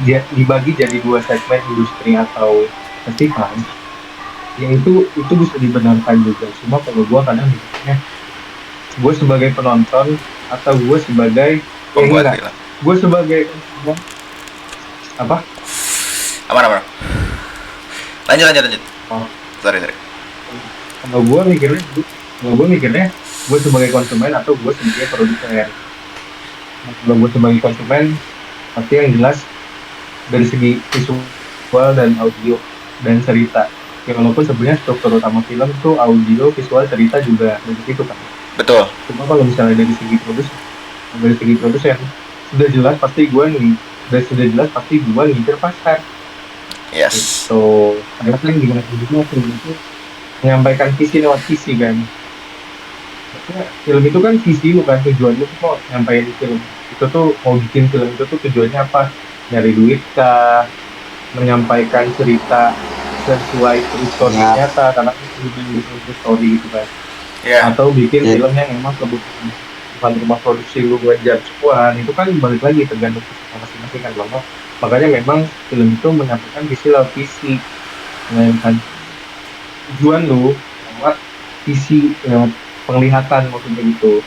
dia dibagi jadi dua segmen industri atau festival, ya itu bisa dibenarkan juga. Cuma kalau gue kadang mikirnya, gue sebagai penonton atau gue sebagai Pembuat enggak, film. gue sebagai konsumen apa? Aman aman. Lanjut lanjut lanjut. Oh, Sorry sorry. kalau gue mikirnya, kalau gue mikirnya, gue sebagai konsumen atau gue sebagai produsen. Nah, kalau gue sebagai konsumen, pasti yang jelas dari segi visual dan audio dan cerita. Ya walaupun sebenarnya struktur utama film itu audio, visual, cerita juga dari situ kan. Betul. Cuma kalau misalnya dari segi produsen sudah jelas pasti gue nih, sudah jelas pasti gue ngincer pasar. Yes. So, karena kan gimana juga film itu menyampaikan visi lewat visi kan. Maksudnya film itu kan visi lu kan, tujuannya tuh mau nyampein film itu tuh mau bikin film itu tuh tujuannya apa? Nyari duit kah? Menyampaikan cerita sesuai true story Ya, nyata karena itu bikin true story gitu kan, Ya. atau bikin ya, film yang emang kebutuhan bukan rumah produksi lu ngejar cuan, itu kan balik lagi tergantung kesukaan masing-masing kan bang. Makanya memang film itu menyampaikan visi lewat visi, menyampaikan tujuan lu lewat visi, lewat penglihatan maksudnya gitu.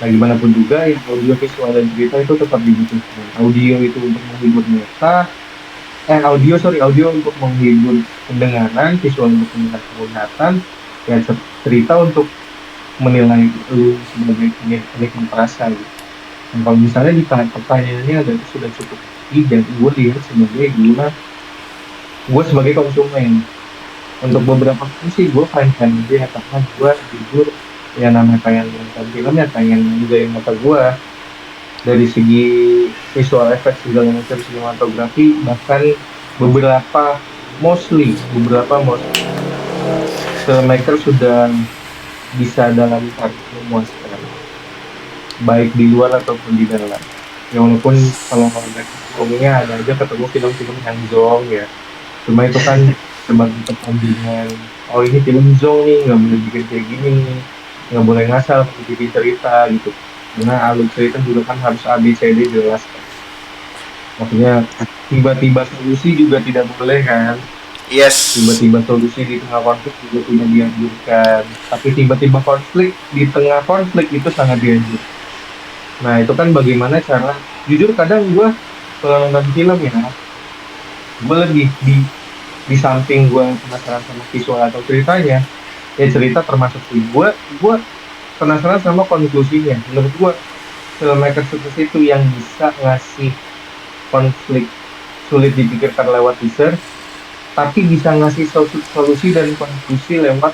Nah gimana pun juga yang audio visual dan cerita itu tetap dibutuhkan. Audio itu untuk menghibur mata, audio untuk menghibur pendengaran, visual untuk mendengar penglihatan, ya cerita untuk menilai lu sebagai penikmat rasa gitu. Dan kalau misalnya pertanyaannya ada sudah cukup tinggi dan gue lihat sebagai gue sebagai konsumen untuk beberapa film sih gue fine fine aja ya, karena gue jujur ya namanya pengen nonton film ya pengen ngerjain mata gue dari segi visual effects segala macam sinematografi, bahkan beberapa mostly filmmaker sudah bisa dalam target memuaskan baik di luar ataupun di dalam. Ya walaupun kalau mereka ngomongnya ada aja ketemu film-film yang zong ya, cuma itu kan sebagai pertandingan, oh ini film zong nih nggak boleh bikin kayak gini nih, nggak boleh ngasal bikin cerita gitu, karena alur cerita juga kan harus A B C D jelas kan. Maksudnya tiba-tiba solusi juga tidak boleh kan, Yes. tiba-tiba solusi di tengah konflik juga tidak dianjurkan, tapi tiba-tiba konflik di tengah konflik itu sangat dianjurkan. Nah itu kan bagaimana cara, jujur kadang gue kalau nonton film ya, gue lebih di samping gue penasaran sama visual atau ceritanya, ya cerita termasuk sih, gue penasaran sama konklusinya. Menurut gue filmmaker sukses itu yang bisa ngasih konflik sulit dipikirkan lewat teaser, tapi bisa ngasih solusi dan konklusi lewat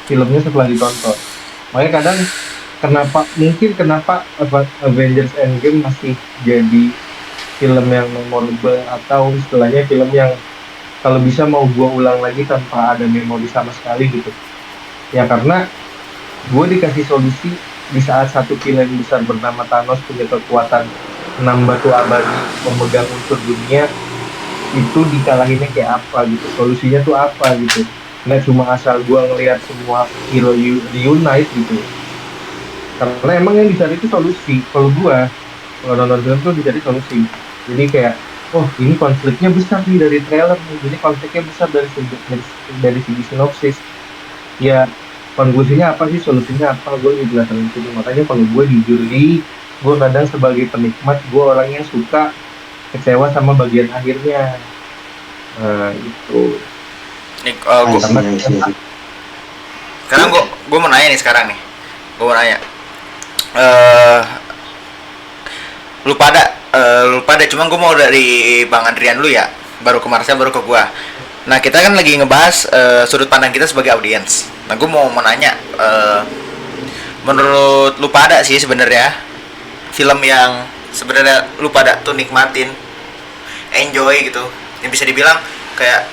filmnya setelah ditonton. Makanya kadang kenapa Avengers Endgame masih jadi film yang memorable atau istilahnya film yang kalau bisa mau gua ulang lagi tanpa ada memori sama sekali gitu. Ya karena gue dikasih solusi di saat satu villain besar bernama Thanos punya kekuatan 6 batu abadi memegang unsur dunia, itu dikalahinnya kayak apa gitu, solusinya tuh apa gitu. Nggak cuma asal gua ngelihat semua hero reunite gitu, karena emang yang dicari itu solusi. Kalau nonton film tuh dicari solusi, jadi kayak oh ini konfliknya besar nih dari trailer nih, ini konfliknya besar dari segi sinopsis, ya konklusinya apa sih, solusinya apa, gue dijelasin itu. Makanya kalau gue jujur gue kadang sebagai penikmat gue orang yang suka kecewa sama bagian akhirnya. Nah itu Nih, I gua, see, karena I see, I see. sekarang gua mau nanya nih sekarang nih. Gua mau nanya. Eh, lu pada cuma gua mau dari Bang Adrian dulu ya. Baru ke Marsha, baru ke gua. Nah, kita kan lagi ngebahas sudut pandang kita sebagai audiens. Nah, gue mau nanya, menurut lu pada sih sebenarnya film yang sebenarnya lu pada tuh nikmatin, enjoy gitu, yang bisa dibilang kayak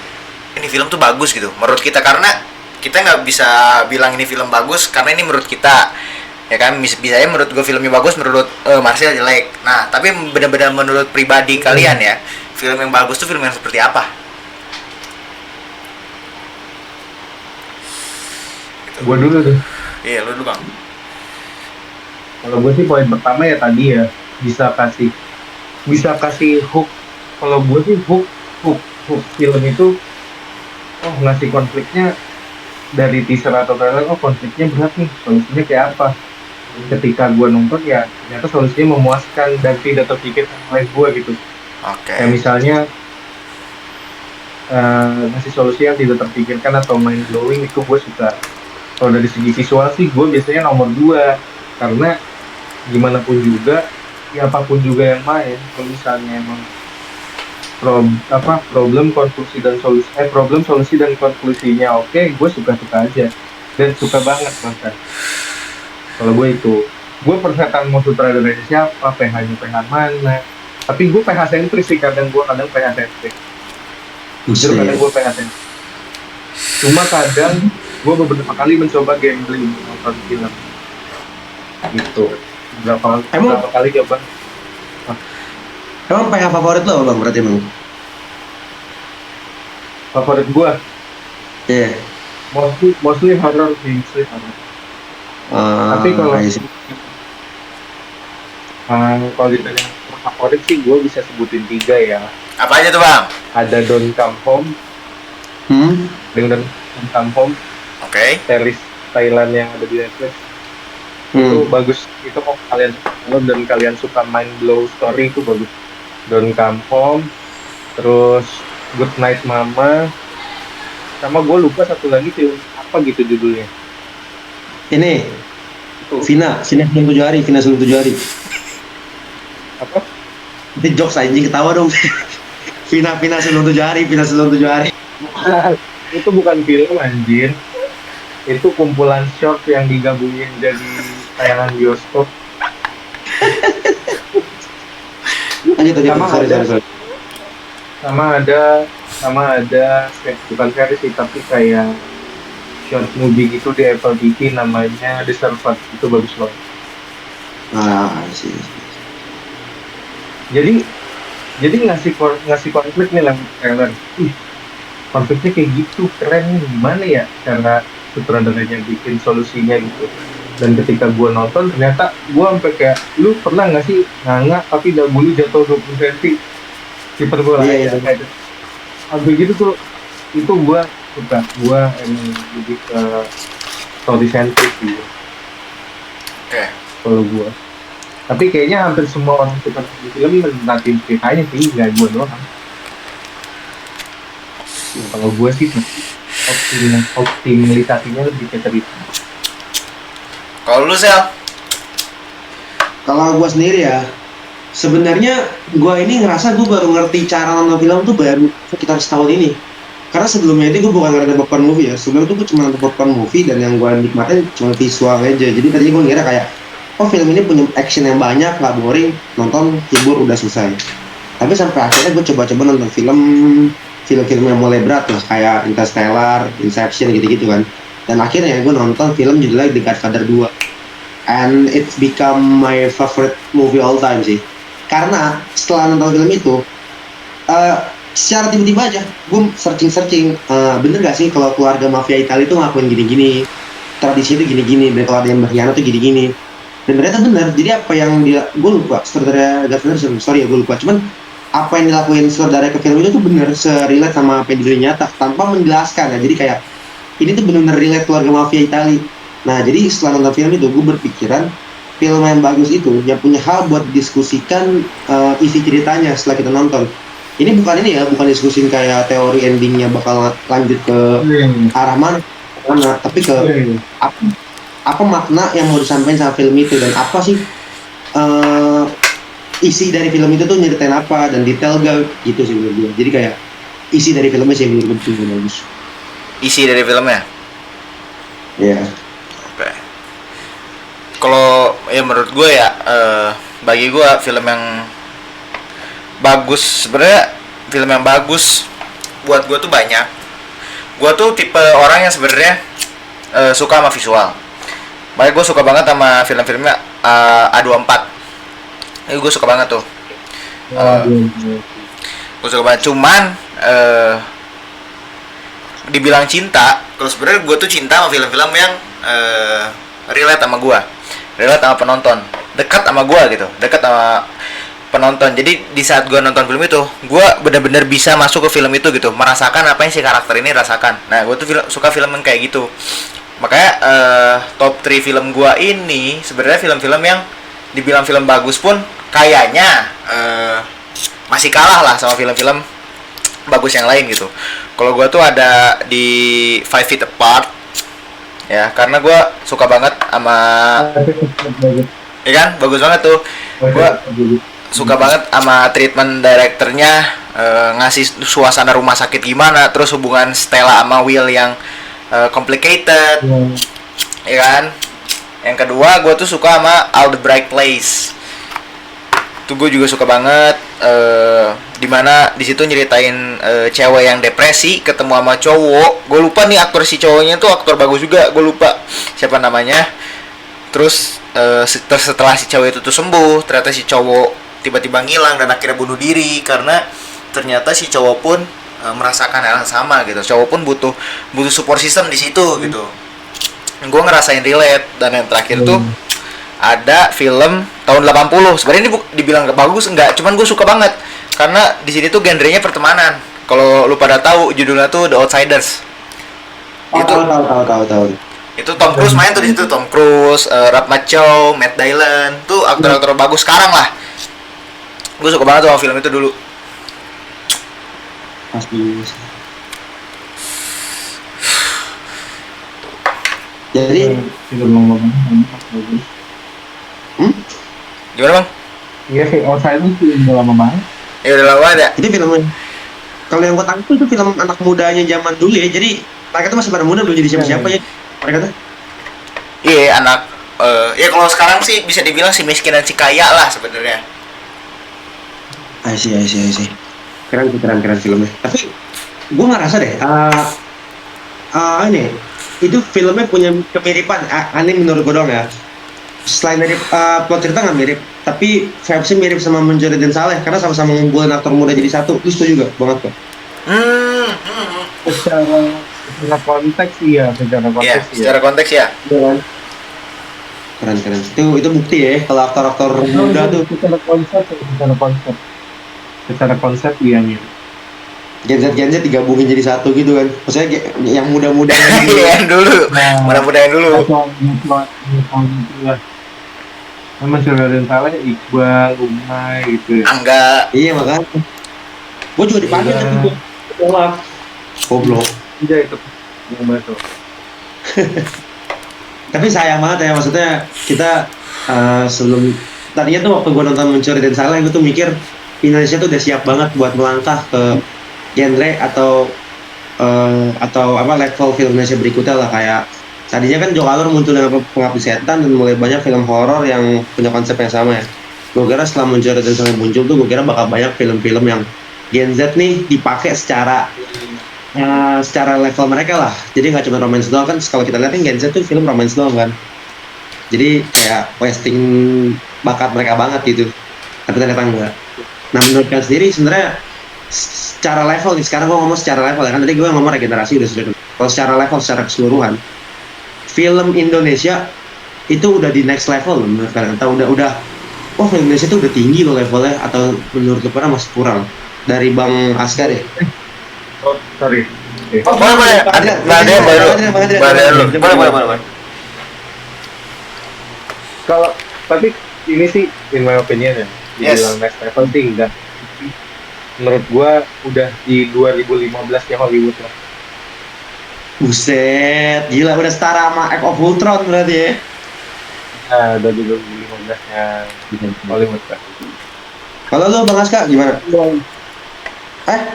ini film tuh bagus gitu menurut kita, karena kita nggak bisa bilang ini film bagus karena ini menurut kita, ya kan. Bisa menurut gue filmnya bagus, menurut Marcel jelek. Nah, tapi benar-benar menurut pribadi kalian ya, film yang bagus tuh film yang seperti apa? Gue dulu tuh. Iya, lu dulu bang. Kalau gue sih poin pertama ya tadi ya, bisa kasih hook. Kalau gue sih hook film itu, oh ngasih konfliknya dari teaser atau trailer, oh konfliknya berat nih, solusinya kayak apa. Ketika gue nonton ya ternyata solusinya memuaskan dan tidak terpikirkan oleh gue gitu. Oke. Kayak misalnya ngasih solusi yang tidak terpikirkan atau mind blowing, itu gue suka. Kalau dari segi visual sih gue biasanya nomor 2, karena gimana pun juga, siapapun juga yang main, kalau misalnya emang problem solusi dan konklusinya oke, gue suka aja dan suka banget bahkan. Kalau gue persetan mau sutradaranya siapa, PH-nya PH mana, tapi gue PH sentris sih, kadang PH sentris, jujur kadang gue PH sentris. Cuma kadang gue beberapa kali mencoba gambling nonton film gitu. Berapa kali coba. Emang PH favorit lo bang berarti bang? Favorit gue? Iya. Mostly horror sih. Tapi kalau ditanya favorit sih gue bisa sebutin 3 ya. Apa aja tuh bang? Ada Don't Come Home. Dengan Don't Come Home. Oke. Series Thailand yang ada di Netflix. Itu bagus. Itu kalau kalian suka mind blow story, itu bagus. Don't Come Home, terus Good Night Mama, sama gue lupa satu lagi film apa gitu judulnya. Ini itu Vina sebelum 7 hari. apa? Itu jokes anjing, ketawa dong. Vina sebelum 7 hari. Itu bukan film anjir. Itu kumpulan short yang digabungin jadi tayangan bioskop. Sama ada bukan series sih, tapi kayak short movie gitu di Apple TV, namanya The Servant. Itu bagus banget. Sih. Jadi ngasih konflik nih lewat trailer. Konfliknya kayak gitu, keren nih, gimana ya cara sutradaranya bikin solusinya gitu. Dan ketika gue nonton, ternyata gue sampai kayak, lu pernah nggak sih nganga tapi dagu lu jatuh 20 cm di perbola? Iya. Sampai gitu tuh, itu gue suka. Gue emang lebih ke story centric gitu. Oke. Kalau gue, tapi kayaknya hampir semua orang suka film menikmati ceritanya sih, nggak gue doang. Kalau gue sih optimalisasinya lebih ke cerita. Kalau lu Sel? Kalau gue sendiri ya, sebenarnya gue ini ngerasa gue baru ngerti cara nonton film tuh baru sekitar setahun ini. Karena sebelumnya itu gue bukan nonton popcorn movie ya. Sebelumnya tuh gue cuma nonton popcorn movie dan yang gue nikmatin cuma visual aja. Jadi tadinya gue ngira kayak, oh film ini punya action yang banyak, nggak boring, nonton hibur udah selesai. Tapi sampai akhirnya gue coba-coba nonton film-film yang mulai berat lah, kayak Interstellar, Inception gitu-gitu kan. Dan akhirnya gue nonton film judulnya The Godfather 2, and it's become my favorite movie all time sih. Karena setelah nonton film itu, secara tiba-tiba aja gue searching, bener gak sih kalau keluarga mafia Italia itu ngakuin gini-gini, tradisi itu gini-gini, dan kalau ada yang berkhianat tuh gini-gini. Dan ternyata bener. Jadi apa yang gue lupa, saudara Godfather, sorry ya gue lupa, cuman apa yang dilakuin saudara ke film itu tuh bener se-relate sama apa yang di dunia nyata tanpa menjelaskan ya. Jadi kayak ini tuh benar-benar relate keluarga mafia Italia. Nah, jadi setelah nonton film itu, gue berpikiran film yang bagus itu yang punya hal buat diskusikan isi ceritanya setelah kita nonton. Ini bukan diskusin kayak teori endingnya bakal lanjut ke arah mana, tapi ke apa makna yang mau disampaikan sama film itu, dan apa sih isi dari film itu tuh nyeritain apa, dan detail gak gitu sih menurut gue. Jadi kayak isi dari filmnya sih menurut gue juga bagus. Isi dari filmnya. Iya. Oke. Kalau ya menurut gue ya, bagi gue film yang bagus sebenarnya, film yang bagus buat gue tuh banyak. Gue tuh tipe orang yang sebenarnya suka sama visual. Makanya gue suka banget sama film-filmnya A24. Gue suka banget tuh. Gue suka banget. Cuman dibilang cinta, kalau sebenarnya gue tuh cinta sama film-film yang relate sama gue, relate sama penonton, dekat sama gue gitu, dekat sama penonton. Jadi di saat gue nonton film itu, gue benar-benar bisa masuk ke film itu gitu, merasakan apa yang si karakter ini rasakan. Nah, gue tuh suka film yang kayak gitu. Makanya top 3 film gue ini sebenarnya film-film yang dibilang film bagus pun kayaknya masih kalah lah sama film-film bagus yang lain gitu. Kalau gue tuh ada di Five Feet Apart ya, karena gue suka banget sama, ya kan, bagus banget tuh. Gue suka banget sama treatment direkturnya, ngasih suasana rumah sakit gimana, terus hubungan Stella sama Will yang complicated, ya kan. Yang kedua gue tuh suka sama All the Bright Place. Itu gue juga suka banget, dimana di situ nyeritain cewek yang depresi ketemu sama cowok. Gue lupa nih aktor si cowoknya tuh aktor bagus juga, gue lupa siapa namanya. Terus setelah si cewek itu tuh sembuh, ternyata si cowok tiba-tiba ngilang dan akhirnya bunuh diri karena ternyata si cowok pun merasakan hal yang sama gitu. Cowok pun butuh support system di situ gitu. Gue ngerasain relate. Dan yang terakhir tuh ada film tahun 80. Sebenarnya ini dibilang gak bagus enggak, cuman gue suka banget karena di sini tuh genrenya pertemanan. Kalau lu pada tahu judulnya tuh The Outsiders. Tahu. Itu Tom Cruise main tuh di situ, Tom Cruise, Ralph Macchio, Matt Dillon, tuh aktor-aktor bagus sekarang lah. Gue suka banget sama film itu dulu. Pasti. Jadi film bagus. Gimana bang? Iya, Outsiders itu udah lama banget. Ya udah lama ada. itu filmnya. Kalau yang gue tahu itu film anak mudanya zaman dulu ya. Jadi mereka tuh masih pada muda, belum jadi siapa-siapa ya. Mereka tuh. Iya anak. Ya kalau sekarang sih bisa dibilang si miskin dan si kaya lah sebenarnya. I see. Keren filmnya. Tapi gue ngerasa deh, ini itu filmnya punya kemiripan. Aneh menurut gue dong ya. Selain dari plot cerita nggak mirip, tapi vibes-nya mirip sama Munjari dan Saleh karena sama-sama ngumpulin aktor muda jadi satu. Lu setuju gak? Banget kok. Secara konteks iya, Iya, secara konteks ya. Keren. Itu bukti ya kalau aktor-aktor muda tuh. Secara konsep iya nih. Gen Z digabungin jadi satu gitu kan. Maksudnya yang muda-muda Iya dulu. Mudah-mudahan dulu. Memang Munjari dan Saleh, Iqbal, Umay gitu ya. Angga. Iya makanya. Gue juga dipanggil tapi gue tolak. Goblok. Iya itu. Umay tuh. Tapi sayang banget ya, maksudnya kita sebelum tadinya tuh waktu gue nonton Munjari dan Saleh, gue tuh mikir Indonesia tuh udah siap banget buat melangkah ke genre atau apa level film Indonesia berikutnya lah. Kayak tadinya kan Joe Alor muncul dengan Pengabdi Setan dan mulai banyak film horor yang punya konsep yang sama ya. Gue kira setelah Munjari dan Saleh muncul tuh gue kira bakal banyak film-film yang Gen Z nih dipakai secara level mereka lah. Jadi nggak cuma romance doang kan. Kalau kita lihat kan Gen Z tuh film romance doang kan. Jadi kayak wasting bakat mereka banget gitu. Tapi ternyata enggak. Nah menurut kalian sendiri sebenarnya secara level nih, sekarang gue ngomong secara level ya kan, tadi gue ngomong regenerasi udah sudah. Kalau secara level, secara keseluruhan film Indonesia itu udah di next level menurut kalian? Atau udah film Indonesia itu udah tinggi loh levelnya, atau menurut lu pada masih kurang? Dari Bang Aska deh. Oh, sorry. Boleh. Kalau tapi ini sih in my opinion ya, dibilang next level sih enggak. Menurut gua udah di 2015 ya Hollywood lah. Buset, gila udah setara sama Age of Ultron berarti ya. Nah, udah di 2015 nya Hollywood lah. Kalau lo Bang Aska gimana?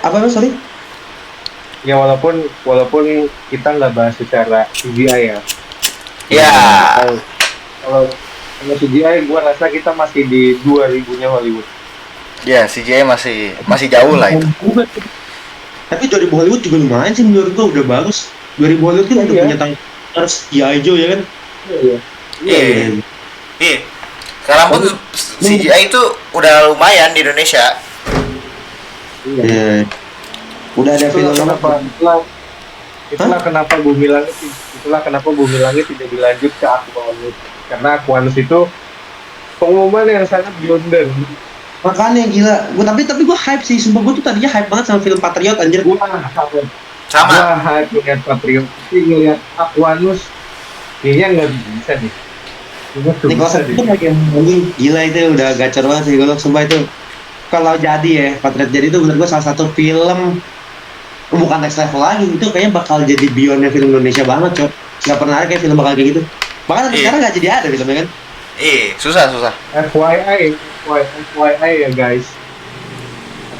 Apa sorry? Ya walaupun kita nggak bahas secara CGI ya. Ya, Kalau kalau kalau CGI gue rasa kita masih di 2000-nya Hollywood. ya CGI masih jauh lah itu. Tapi 2000 Hollywood juga lumayan sih menurut gua, udah bagus. 2000 Hollywood kan udah Iya. punya tangan harus G.I. Joe ya kan. Iya. Iya. Iya. Sekarang pun CGI itu udah lumayan di Indonesia. Iya. Udah ada film Itulah kenapa itulah kenapa Bumi Langit tidak dilanjut ke Aquanus, karena Aquanus itu pengumuman yang sangat blunder. makanya gila. Tapi gua hype sih, sumpah gua tuh tadinya hype banget sama film Patriot anjir. Gua Sama. hype ngeliat Patriot, tapi ngeliat Aquanus kayaknya nggak bisa nih. Nggak Nih bisa kalau itu lagi gila, itu udah gacor banget sih gua, sumpah itu. Kalau jadi ya Patriot jadi itu menurut gua salah satu film bukan next level lagi, itu kayaknya bakal jadi beyondnya film Indonesia banget, cok. Nggak pernah ada kayak film bakal kayak gitu. Bahkan sampai Iya. sekarang nggak jadi ada filmnya kan. Susah. FYI ya guys.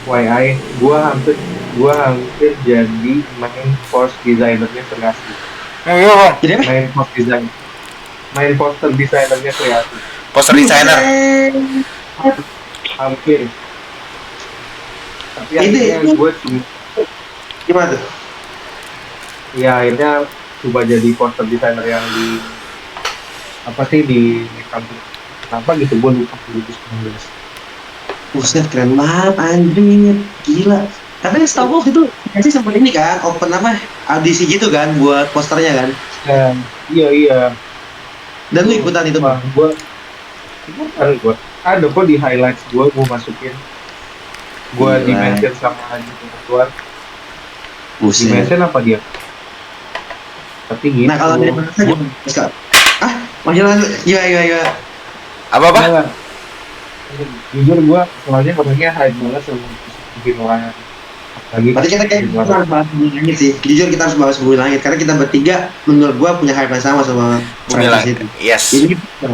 FYI, gua hampir jadi main force designernya kreasi. Oh iya, Bang. Jadi apa? Main poster desainernya kreasi. Poster designer. Hampir. Tapi Itu- akhirnya itu- gue cuma Gimana tuh? ya akhirnya coba jadi poster designer yang di apa sih di kampus apa gitu, gue lupa 2019. Buset, keren banget anjir, gila. Tapi setahu gue itu sih sempat ini kan, open apa audisi gitu kan buat posternya kan. Iya. Dan lu ikutan itu Wah, bang? gue ada kok di highlights gue masukin. Gue Gila. di-mention sama gitu keluar. Buset. Di-mention apa dia? Tapi gitu. Nah kalau dari mana saja Kak? Masalah gila. Apa? Enggak. Jujur gue soalnya orangnya hype banget sama bikin orang lagi. Berarti kita kayak kita harus bahas Bumi Langit sih. Jujur kita harus bahas Bumi Langit karena kita bertiga menurut gua punya hype yang sama sama Bumi franchise Langit. itu. Yes. Jadi kita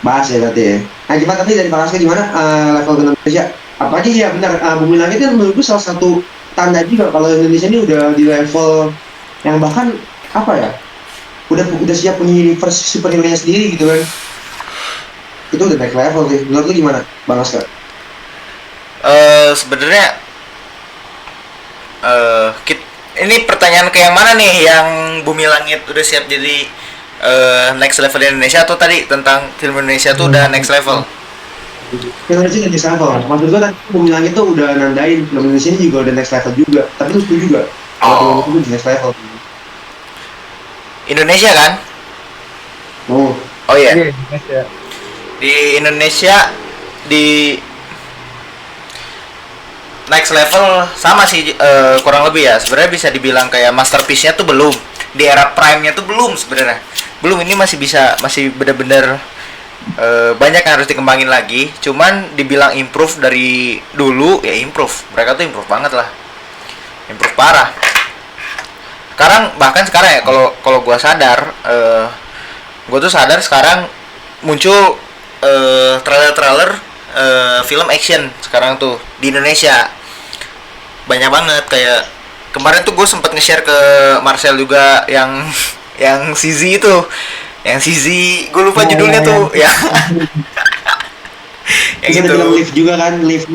bahas ya berarti ya. Nah gimana tapi dari Bang Aska gimana level ke Indonesia? Apalagi ya benar Bumi Langit kan menurut gua salah satu tanda juga kalau Indonesia ini udah di level yang bahkan apa ya? Udah siap punya universe superhero-nya sendiri gitu kan. Itu udah naik level sih. Menurut lu gimana, Bang Aska? Sebenarnya ini pertanyaan ke yang mana nih? Yang Bumi Langit udah siap jadi next level di Indonesia, atau tadi tentang film Indonesia tuh udah next level? Indonesia udah next level. Maksud gua tadi Bumi Langit tuh udah nandain film Indonesia ini juga udah next level juga. Tapi lu setuju juga? Kalau film itu next level. Indonesia kan? Oh, Oh iya. Iya, Indonesia. Di Indonesia di next level sama sih, kurang lebih ya. Sebenarnya bisa dibilang kayak masterpiece-nya tuh belum. Di era prime-nya tuh belum sebenarnya. Belum, ini masih bener-bener banyak yang harus dikembangin lagi. Cuman dibilang improve dari dulu ya improve. Mereka tuh improve banget lah. Improve parah. Bahkan sekarang ya kalau gua sadar, gua tuh sadar sekarang muncul trailer-trailer film action sekarang tuh di Indonesia banyak banget. Kayak kemarin tuh gue sempet nge-share ke Marcel juga yang yang CZ itu, yang CZ gue lupa judulnya tuh ya. Yang bisa gitu ada film lift juga kan, lift.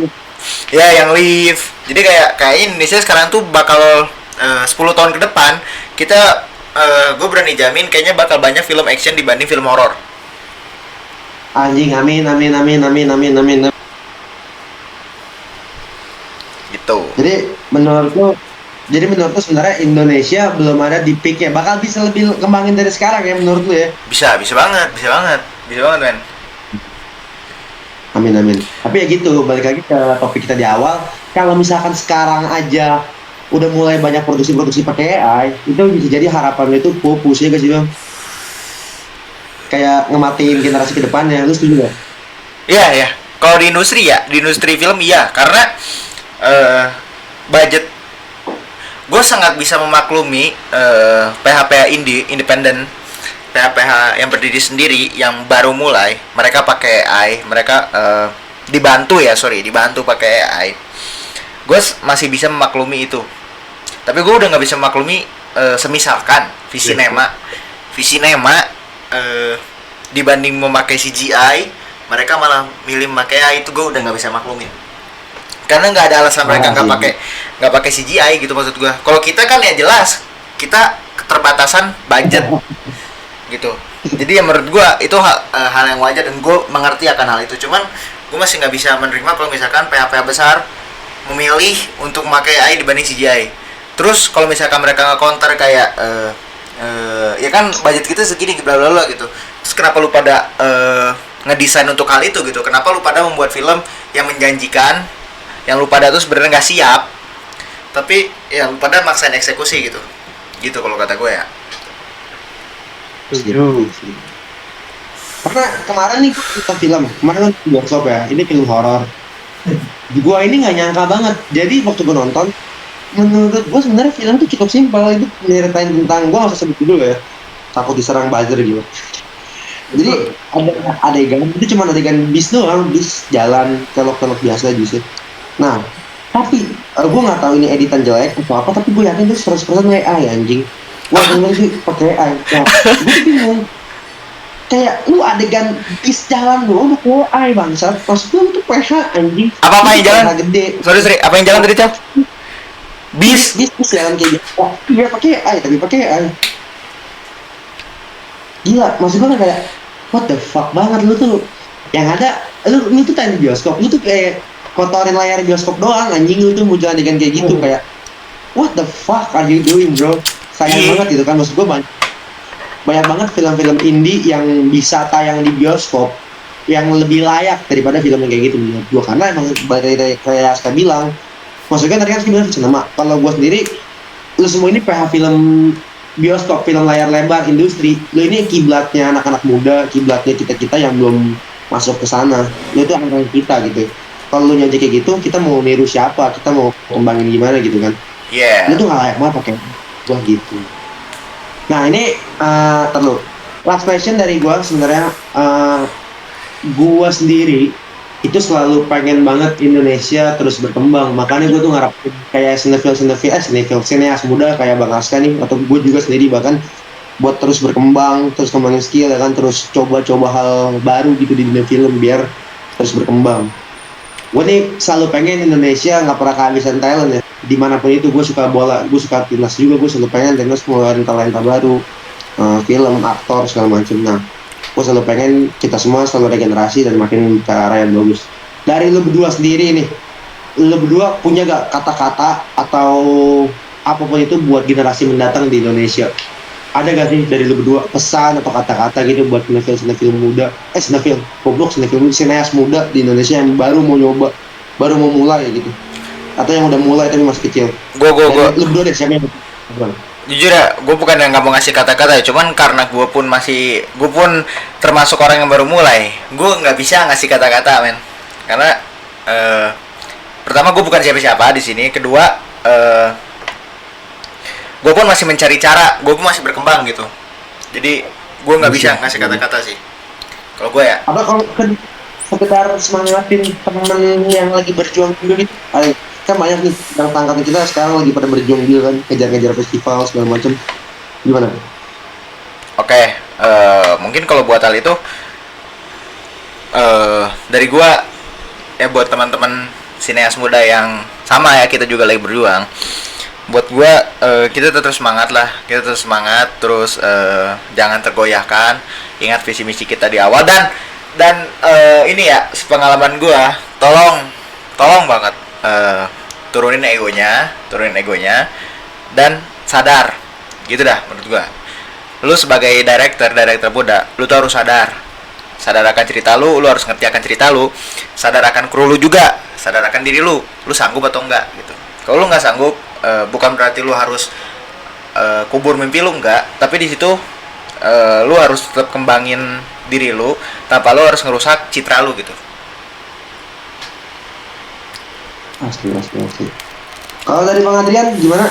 ya, yang live. Jadi kayak Indonesia sekarang tuh bakal 10 tahun ke depan kita, gue berani jamin kayaknya bakal banyak film action dibanding film horor. Anjing, amin. Gitu. Jadi menurutku sebenarnya Indonesia belum ada di peaknya. Bakal bisa lebih kembangin dari sekarang ya menurut lu ya. Bisa banget men. Amin. Tapi ya gitu, balik lagi ke topik kita di awal. Kalau misalkan sekarang aja udah mulai banyak produksi pakai AI, itu bisa jadi harapan itu pupus ya guys Bang. Kayak ngematiin generasi ke depannya. Lu setuju gak? Iya. Kalau di industri film iya, karena budget, gue sangat bisa memaklumi PH-PH independen, PH-PH yang berdiri sendiri, yang baru mulai, mereka pakai AI, mereka dibantu pakai AI. Gue masih bisa memaklumi itu. Tapi gue udah nggak bisa maklumi semisalkan Visinema dibanding memakai CGI, mereka malah milih memakai AI, itu gue udah nggak bisa maklumin. Karena nggak ada alasan mereka nggak pakai CGI gitu maksud gue. Kalau kita kan ya jelas kita keterbatasan budget gitu. Jadi ya menurut gue itu hal yang wajar dan gue mengerti akan hal itu. Cuman gue masih nggak bisa menerima kalau misalkan PH besar memilih untuk memakai AI dibanding CGI. Terus kalau misalkan mereka nge-counter kayak ya kan budget kita segini bla bla bla gitu. Terus kenapa lu pada ngedesain untuk hal itu gitu? Kenapa lu pada membuat film yang menjanjikan, yang lu pada tuh sebenarnya nggak siap, tapi ya lu pada maksain eksekusi gitu. Gitu kalau kata gue ya. Karena kemarin nih kita kemarin kan bioskop ya, ini film horor. Gua ini nggak nyangka banget. Jadi waktu gua nonton, menurut gua sebenarnya film tuh cukup simpel. Itu nyeritain tentang, gua nggak usah sebut dulu ya, takut diserang buzzer gitu. Jadi ada adegan itu cuma adegan bis doang, bis jalan kelok-kelok biasa gitu. Nah, tapi gua nggak tahu ini editan jelek atau apa, tapi gua yakin itu 100% AI anjing. Gua bilang sih pakai AI. Nah, gua tuh bingung. Kayak lu adegan bis jalan lu pakai AI bangsat. Maksud gua itu PH anjing. Apa yang jalan? Gede. Sorry, apa yang jalan tadi, Cel? Bis jalan kayak gitu. Oh, iya pakai AI, tapi pakai AI. Gila, maksud gua kayak what the fuck banget lu tuh. Yang ada lu tuh tanya di bioskop, lu tuh kayak kotorin layar bioskop doang anjing. Lu tuh mau jalan adegan kayak gitu kayak what the fuck are you doing, bro? Sayang banget gitu kan, maksud gua banyak banget film-film indie yang bisa tayang di bioskop yang lebih layak daripada film yang kayak gitu menurut gua. Karena emang kayak Aska bilang, maksudnya tadi kan Aska bilang cinema. Kalau gua sendiri, lu semua ini PH film bioskop, film layar lebar, industri. Lu ini kiblatnya anak-anak muda, kiblatnya kita-kita yang belum masuk ke sana. Lu itu anak kita gitu. Kalau lu nyanyi kayak gitu, kita mau niru siapa? Kita mau kembangin gimana gitu kan? Iya. Lu tuh nggak layak banget pakai gua gitu. Nah ini terlalu last question dari gue sebenarnya, gue sendiri itu selalu pengen banget Indonesia terus berkembang. Makanya gue tuh ngarepin kayak sineas muda kayak Bang Aska nih, atau gue juga sendiri bahkan buat terus berkembang, terus kembangin skill ya kan, terus coba-coba hal baru gitu di dunia film biar terus berkembang. Gue nih selalu pengen Indonesia nggak pernah kehabisan talent ya. Dimanapun itu, gue suka bola, gue suka timnas juga, gue selalu pengen timnas ngeluarin talenta baru, film, aktor segala macam. Nah, gue selalu pengen kita semua selalu regenerasi dan makin ke arah yang bagus. Dari lu berdua sendiri nih, lu berdua punya gak kata-kata atau apapun itu buat generasi mendatang di Indonesia? Ada gak sih dari lu berdua pesan atau kata-kata gitu buat sinetron muda, sineas muda di Indonesia yang baru mau nyoba, baru mau mulai gitu, atau yang udah mulai tapi masih kecil? Gue Lu berdua deh, siapa yang jujur ya, gue bukan yang nggak mau ngasih kata-kata ya, cuman karena gue pun termasuk orang yang baru mulai, gue nggak bisa ngasih kata-kata men, karena pertama gue bukan siapa-siapa di sini, kedua gue pun masih mencari cara, gue pun masih berkembang gitu, jadi gue nggak bisa ngasih kata-kata sih kalau gue ya. Apa kalau sekedar semangatin temen yang lagi berjuang dulu gitu? Kan banyak nih yang angkatan kita sekarang lagi pada berjuang juga kan, kejar-kejar festival segala macam. Gimana? Oke, mungkin kalau buat hal itu dari gua ya, buat teman-teman sineas muda yang sama ya, kita juga lagi berjuang. Buat gua kita tetap semangat lah, terus jangan tergoyahkan, ingat visi misi kita di awal, dan ini ya pengalaman gua, tolong banget turunin egonya dan sadar gitu dah menurut gua. Lu sebagai director muda, lu tuh harus sadar akan cerita lu harus ngerti akan cerita lu, sadar akan kru lu juga, sadar akan diri lu sanggup atau enggak gitu. Kalau lu nggak sanggup, bukan berarti lu harus kubur mimpi lu, enggak, tapi di situ lu harus tetap kembangin diri lu tanpa lu harus ngerusak citra lu gitu. Asli. Kalau dari Bang Adrian gimana?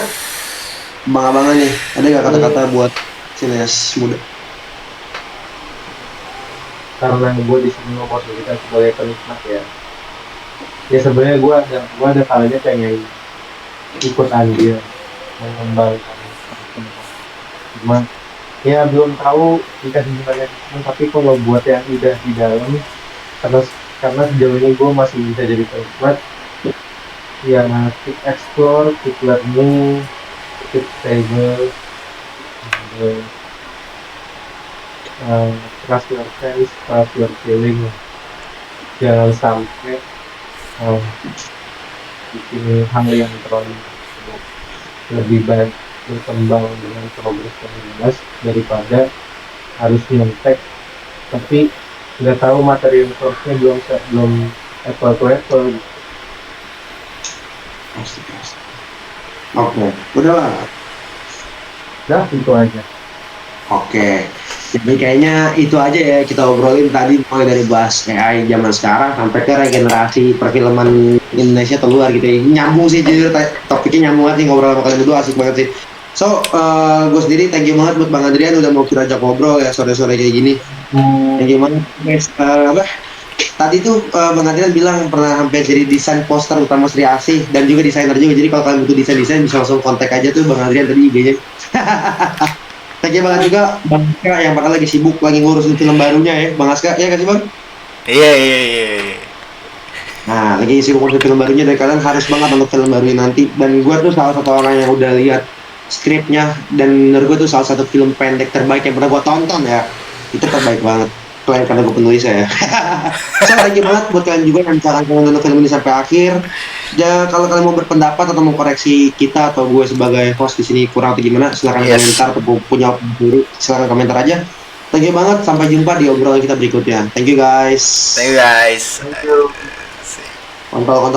Bang-abangan nih, ada nggak kata-kata buat sineas muda? Karena gue di sini memposisikan sebagai penikmat ya. Ya sebenarnya gue ada kalanya pengen ikut andil mengembangkan tempat. Cuma ya belum tahu dikasih gimana, tapi kalau buat yang udah di dalam, karena karena sejauh ini gue masih bisa jadi penikmat, ya keep explore, keep learning, keep stable, and, trust your sense, trust your feeling. Jangan sampai uh, bikin hal yang terlalu lebih baik berkembang dengan progres yang jelas daripada harus nyontek tapi nggak tahu materi source-nya belum apple to apple. Pasti, pasti. Oke, udah lah. Nah itu aja. Oke, jadi kayaknya itu aja ya kita obrolin tadi, mulai dari bahas AI zaman sekarang sampai ke regenerasi perfilman Indonesia keluar gitu ya. Nyambung sih, jujur topiknya nyambung banget sih, ngobrol sama kalian berdua asik banget sih. So, gue sendiri thank you banget buat Bang Adrian udah mau kita ajak ngobrol ya sore-sore kayak gini. Thank you banget guys. Tadi tuh Bang Adrian bilang pernah hampir jadi desain poster utama Sri Asih dan juga desainer juga. Jadi kalau kalian butuh desain-desain bisa langsung kontak aja tuh Bang Adrian tadi IG-nya. Thank you banget juga Bang Aska yang bakal lagi sibuk lagi ngurusin film barunya ya Bang Aska, ya kasih Bang? Iya, iya, iya. Nah lagi sibuk ngurusin film barunya dan kalian harus banget nonton film barunya nanti. Dan gue tuh salah satu orang yang udah lihat skripnya dan menurut gue tuh salah satu film pendek terbaik yang pernah gue tonton ya. Itu terbaik banget. Selain karena gue penulis ya. So thank you banget buat kalian juga yang cara nonton film ini sampai akhir. Ya kalau kalian mau berpendapat atau mau koreksi kita atau gue sebagai host di sini kurang atau gimana, silakan Yes. komentar atau punya opini sendiri, silakan komentar aja. Thank you banget, sampai jumpa di obrolan kita berikutnya. Thank you guys. Thank you guys. Thank you. Kontol.